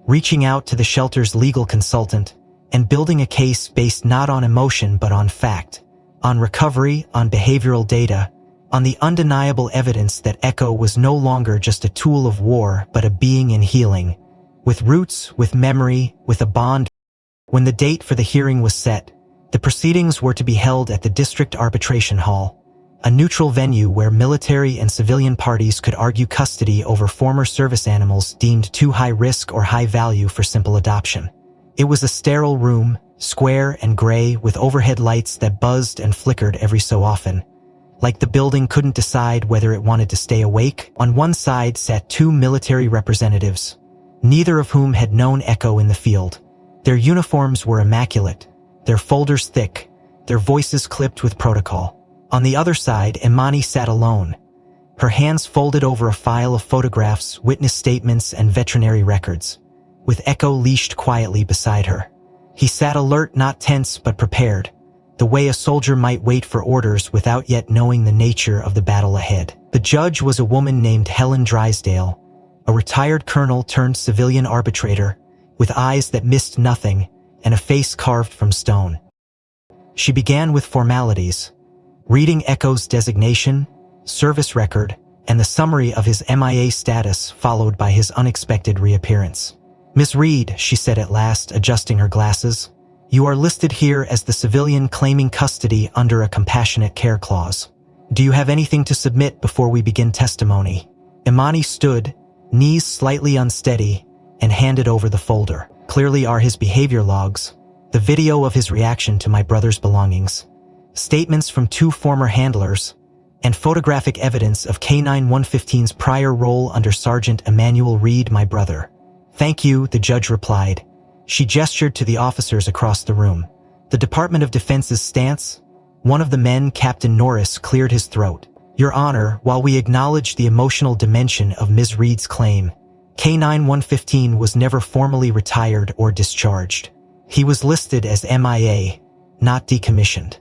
reaching out to the shelter's legal consultant, and building a case based not on emotion but on fact, on recovery, on behavioral data, on the undeniable evidence that Echo was no longer just a tool of war but a being in healing, with roots, with memory, with a bond. When the date for the hearing was set, the proceedings were to be held at the District Arbitration Hall, a neutral venue where military and civilian parties could argue custody over former service animals deemed too high risk or high value for simple adoption. It was a sterile room, square and gray, with overhead lights that buzzed and flickered every so often. Like the building couldn't decide whether it wanted to stay awake. On one side sat two military representatives, neither of whom had known Echo in the field. Their uniforms were immaculate, their folders thick, their voices clipped with protocol. On the other side, Imani sat alone, her hands folded over a file of photographs, witness statements, and veterinary records, with Echo leashed quietly beside her. He sat alert, not tense but prepared, the way a soldier might wait for orders without yet knowing the nature of the battle ahead. The judge was a woman named Helen Drysdale, a retired colonel turned civilian arbitrator, with eyes that missed nothing and a face carved from stone. She began with formalities, reading Echo's designation, service record, and the summary of his MIA status, followed by his unexpected reappearance. "Miss Reed," she said at last, adjusting her glasses, "you are listed here as the civilian claiming custody under a compassionate care clause. Do you have anything to submit before we begin testimony?" Imani stood, knees slightly unsteady, and handed over the folder. Clearly are his behavior logs, the video of his reaction to my brother's belongings, statements from two former handlers, and photographic evidence of K9 115's prior role under Sergeant Emmanuel Reed, my brother. "Thank you," the judge replied. She gestured to the officers across the room. "The Department of Defense's stance?" One of the men, Captain Norris, cleared his throat. "Your Honor, while we acknowledge the emotional dimension of Ms. Reed's claim, K9 115 was never formally retired or discharged. He was listed as MIA, not decommissioned.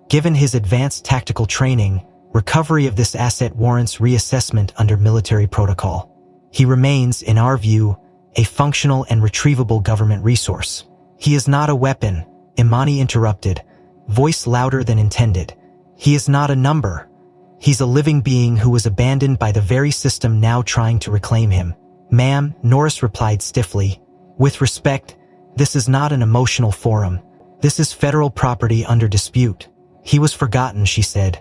Given his advanced tactical training, recovery of this asset warrants reassessment under military protocol. He remains, in our view, a functional and retrievable government resource." "He is not a weapon," Imani interrupted, voice louder than intended. "He is not a number. He's a living being who was abandoned by the very system now trying to reclaim him." "Ma'am," Norris replied stiffly, "with respect, this is not an emotional forum. This is federal property under dispute." "He was forgotten," she said,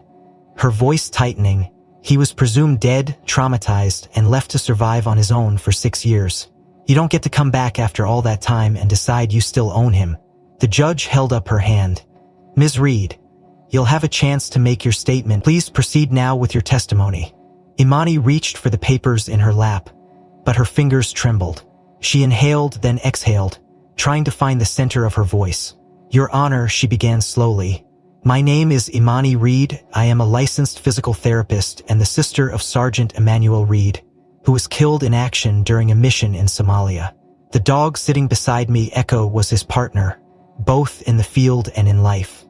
her voice tightening. "He was presumed dead, traumatized, and left to survive on his own for 6 years. You don't get to come back after all that time and decide you still own him." The judge held up her hand. "Ms. Reed, you'll have a chance to make your statement. Please proceed now with your testimony." Imani reached for the papers in her lap, but her fingers trembled. She inhaled, then exhaled, trying to find the center of her voice. "Your Honor," she began slowly, "my name is Imani Reed. I am a licensed physical therapist and the sister of Sergeant Emmanuel Reed, who was killed in action during a mission in Somalia. The dog sitting beside me, Echo, was his partner, both in the field and in life.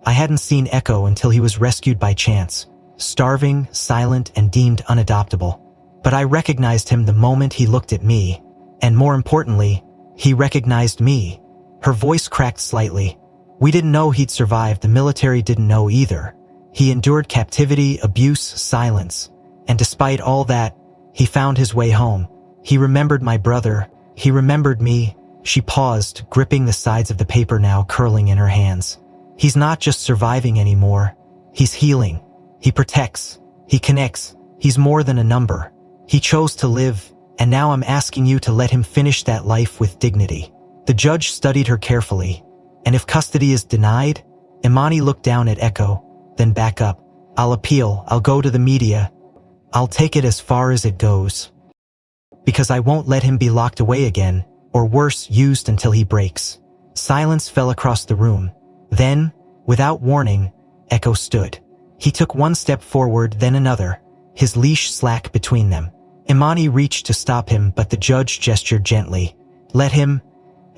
I hadn't seen Echo until he was rescued by chance, starving, silent, and deemed unadoptable. But I recognized him the moment he looked at me, and more importantly, he recognized me." Her voice cracked slightly. "We didn't know he'd survived. The military didn't know either. He endured captivity, abuse, silence. And despite all that, he found his way home. He remembered my brother. He remembered me." She paused, gripping the sides of the paper now curling in her hands. "He's not just surviving anymore. He's healing. He protects. He connects. He's more than a number. He chose to live, and now I'm asking you to let him finish that life with dignity." The judge studied her carefully. "And if custody is denied?" Imani looked down at Echo, then back up. "I'll appeal. I'll go to the media. I'll take it as far as it goes. Because I won't let him be locked away again, or worse, used until he breaks." Silence fell across the room. Then, without warning, Echo stood. He took one step forward, then another, his leash slack between them. Imani reached to stop him, but the judge gestured gently. "Let him."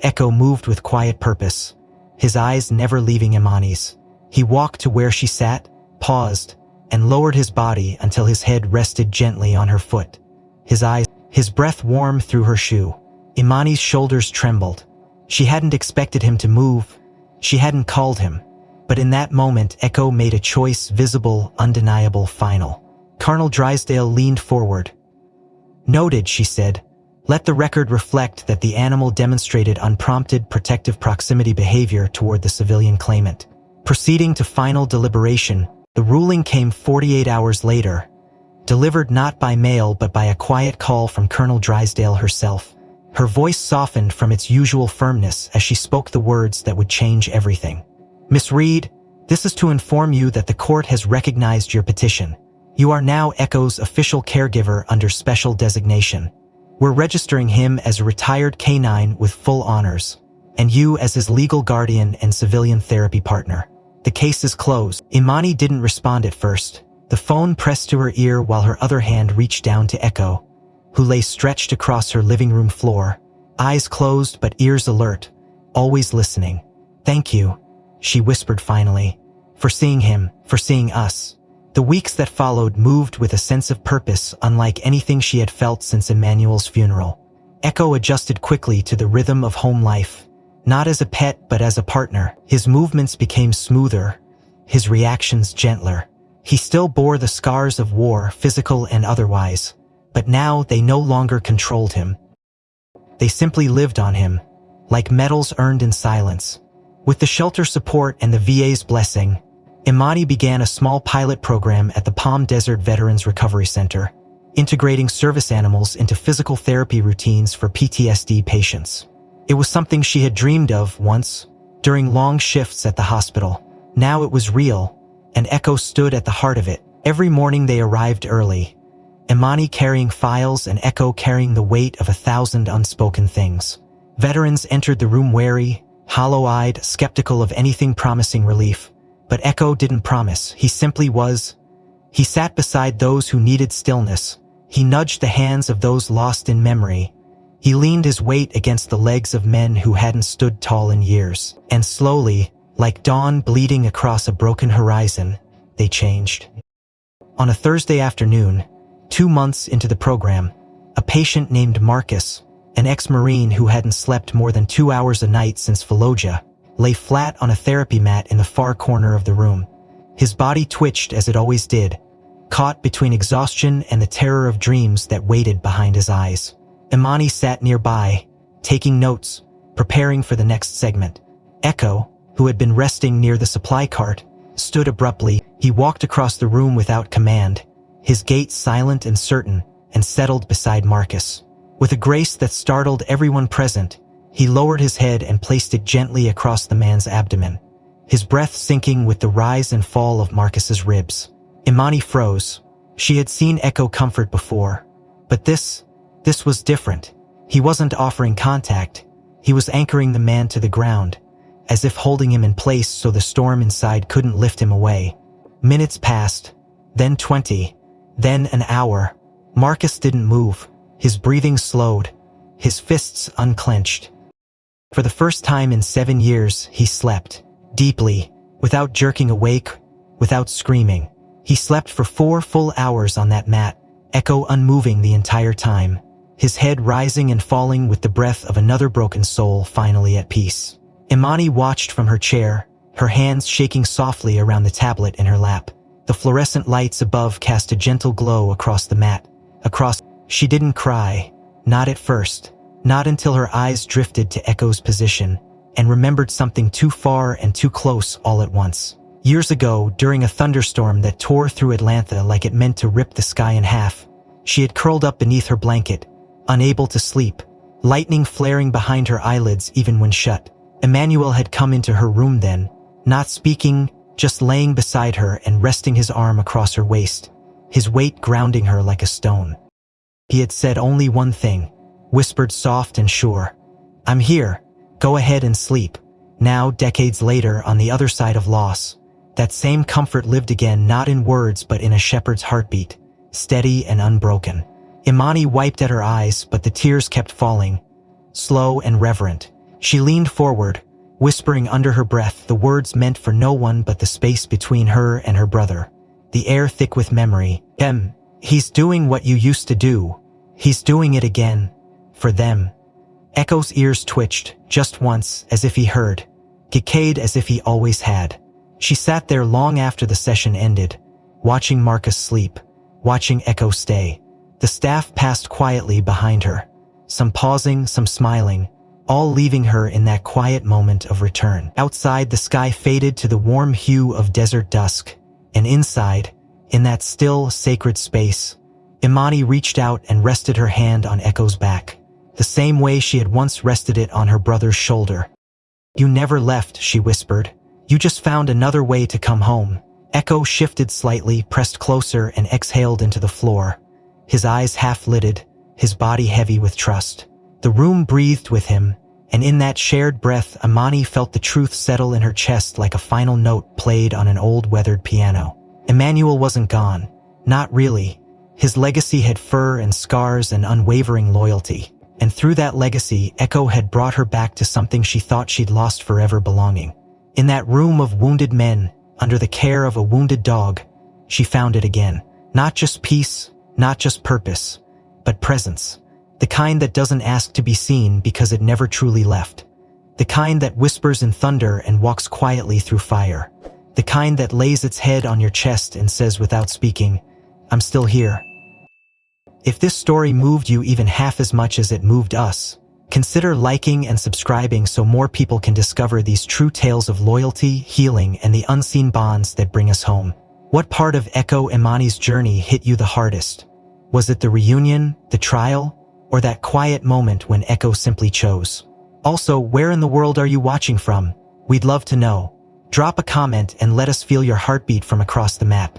Echo moved with quiet purpose, his eyes never leaving Imani's. He walked to where she sat, paused, and lowered his body until his head rested gently on her foot. His breath warmed through her shoe. Imani's shoulders trembled. She hadn't expected him to move. She hadn't called him. But in that moment, Echo made a choice, visible, undeniable, final. Colonel Drysdale leaned forward. "Noted," she said. "Let the record reflect that the animal demonstrated unprompted protective proximity behavior toward the civilian claimant." Proceeding to final deliberation, the ruling came 48 hours later, delivered not by mail but by a quiet call from Colonel Drysdale herself. Her voice softened from its usual firmness as she spoke the words that would change everything. "Miss Reed, this is to inform you that the court has recognized your petition. You are now Echo's official caregiver under special designation. We're registering him as a retired canine with full honors, and you as his legal guardian and civilian therapy partner. The case is closed." Imani didn't respond at first. The phone pressed to her ear while her other hand reached down to Echo, who lay stretched across her living room floor, eyes closed but ears alert, always listening. "Thank you," she whispered finally, "for seeing him, for seeing us." The weeks that followed moved with a sense of purpose unlike anything she had felt since Emmanuel's funeral. Echo adjusted quickly to the rhythm of home life, not as a pet but as a partner. His movements became smoother, his reactions gentler. He still bore the scars of war, physical and otherwise, but now they no longer controlled him. They simply lived on him, like medals earned in silence. With the shelter support and the VA's blessing, Imani began a small pilot program at the Palm Desert Veterans Recovery Center, integrating service animals into physical therapy routines for PTSD patients. It was something she had dreamed of once, during long shifts at the hospital. Now it was real, and Echo stood at the heart of it. Every morning they arrived early, Imani carrying files and Echo carrying the weight of 1,000 unspoken things. Veterans entered the room wary, hollow-eyed, skeptical of anything promising relief. But Echo didn't promise, he simply was. He sat beside those who needed stillness. He nudged the hands of those lost in memory. He leaned his weight against the legs of men who hadn't stood tall in years. And slowly, like dawn bleeding across a broken horizon, they changed. On a Thursday afternoon, 2 months into the program, a patient named Marcus, an ex-Marine who hadn't slept more than 2 hours a night since Fallujah, lay flat on a therapy mat in the far corner of the room. His body twitched as it always did, caught between exhaustion and the terror of dreams that waited behind his eyes. Imani sat nearby, taking notes, preparing for the next segment. Echo, who had been resting near the supply cart, stood abruptly. He walked across the room without command, his gait silent and certain, and settled beside Marcus. With a grace that startled everyone present, he lowered his head and placed it gently across the man's abdomen, his breath syncing with the rise and fall of Marcus's ribs. Imani froze. She had seen Echo comfort before, but this was different. He wasn't offering contact. He was anchoring the man to the ground, as if holding him in place so the storm inside couldn't lift him away. Minutes passed, then 20, then an hour. Marcus didn't move. His breathing slowed, his fists unclenched. For the first time in 7 years, he slept, deeply, without jerking awake, without screaming. He slept for 4 full hours on that mat, Echo unmoving the entire time, his head rising and falling with the breath of another broken soul finally at peace. Imani watched from her chair, her hands shaking softly around the tablet in her lap. The fluorescent lights above cast a gentle glow across the mat, She didn't cry, not at first, not until her eyes drifted to Echo's position, and remembered something too far and too close all at once. Years ago, during a thunderstorm that tore through Atlanta like it meant to rip the sky in half, she had curled up beneath her blanket, unable to sleep, lightning flaring behind her eyelids even when shut. Emmanuel had come into her room then, not speaking, just laying beside her and resting his arm across her waist, his weight grounding her like a stone. He had said only one thing, whispered soft and sure. "I'm here. Go ahead and sleep." Now, decades later, on the other side of loss, that same comfort lived again, not in words but in a shepherd's heartbeat, steady and unbroken. Imani wiped at her eyes, but the tears kept falling, slow and reverent. She leaned forward, whispering under her breath the words meant for no one but the space between her and her brother, the air thick with memory. He's doing what you used to do. He's doing it again. For them." Echo's ears twitched, just once, as if he heard. Decayed as if he always had. She sat there long after the session ended, watching Marcus sleep, watching Echo stay. The staff passed quietly behind her, some pausing, some smiling, all leaving her in that quiet moment of return. Outside, the sky faded to the warm hue of desert dusk, and inside, in that still, sacred space, Imani reached out and rested her hand on Echo's back, the same way she had once rested it on her brother's shoulder. "You never left," she whispered. "You just found another way to come home." Echo shifted slightly, pressed closer, and exhaled into the floor, his eyes half-lidded, his body heavy with trust. The room breathed with him, and in that shared breath, Imani felt the truth settle in her chest like a final note played on an old weathered piano. Emmanuel wasn't gone. Not really. His legacy had fur and scars and unwavering loyalty. And through that legacy, Echo had brought her back to something she thought she'd lost forever: belonging. In that room of wounded men, under the care of a wounded dog, she found it again. Not just peace, not just purpose, but presence. The kind that doesn't ask to be seen because it never truly left. The kind that whispers in thunder and walks quietly through fire. The kind that lays its head on your chest and says without speaking, "I'm still here." If this story moved you even half as much as it moved us, consider liking and subscribing so more people can discover these true tales of loyalty, healing, and the unseen bonds that bring us home. What part of Echo Imani's journey hit you the hardest? Was it the reunion, the trial, or that quiet moment when Echo simply chose? Also, where in the world are you watching from? We'd love to know. Drop a comment and let us feel your heartbeat from across the map.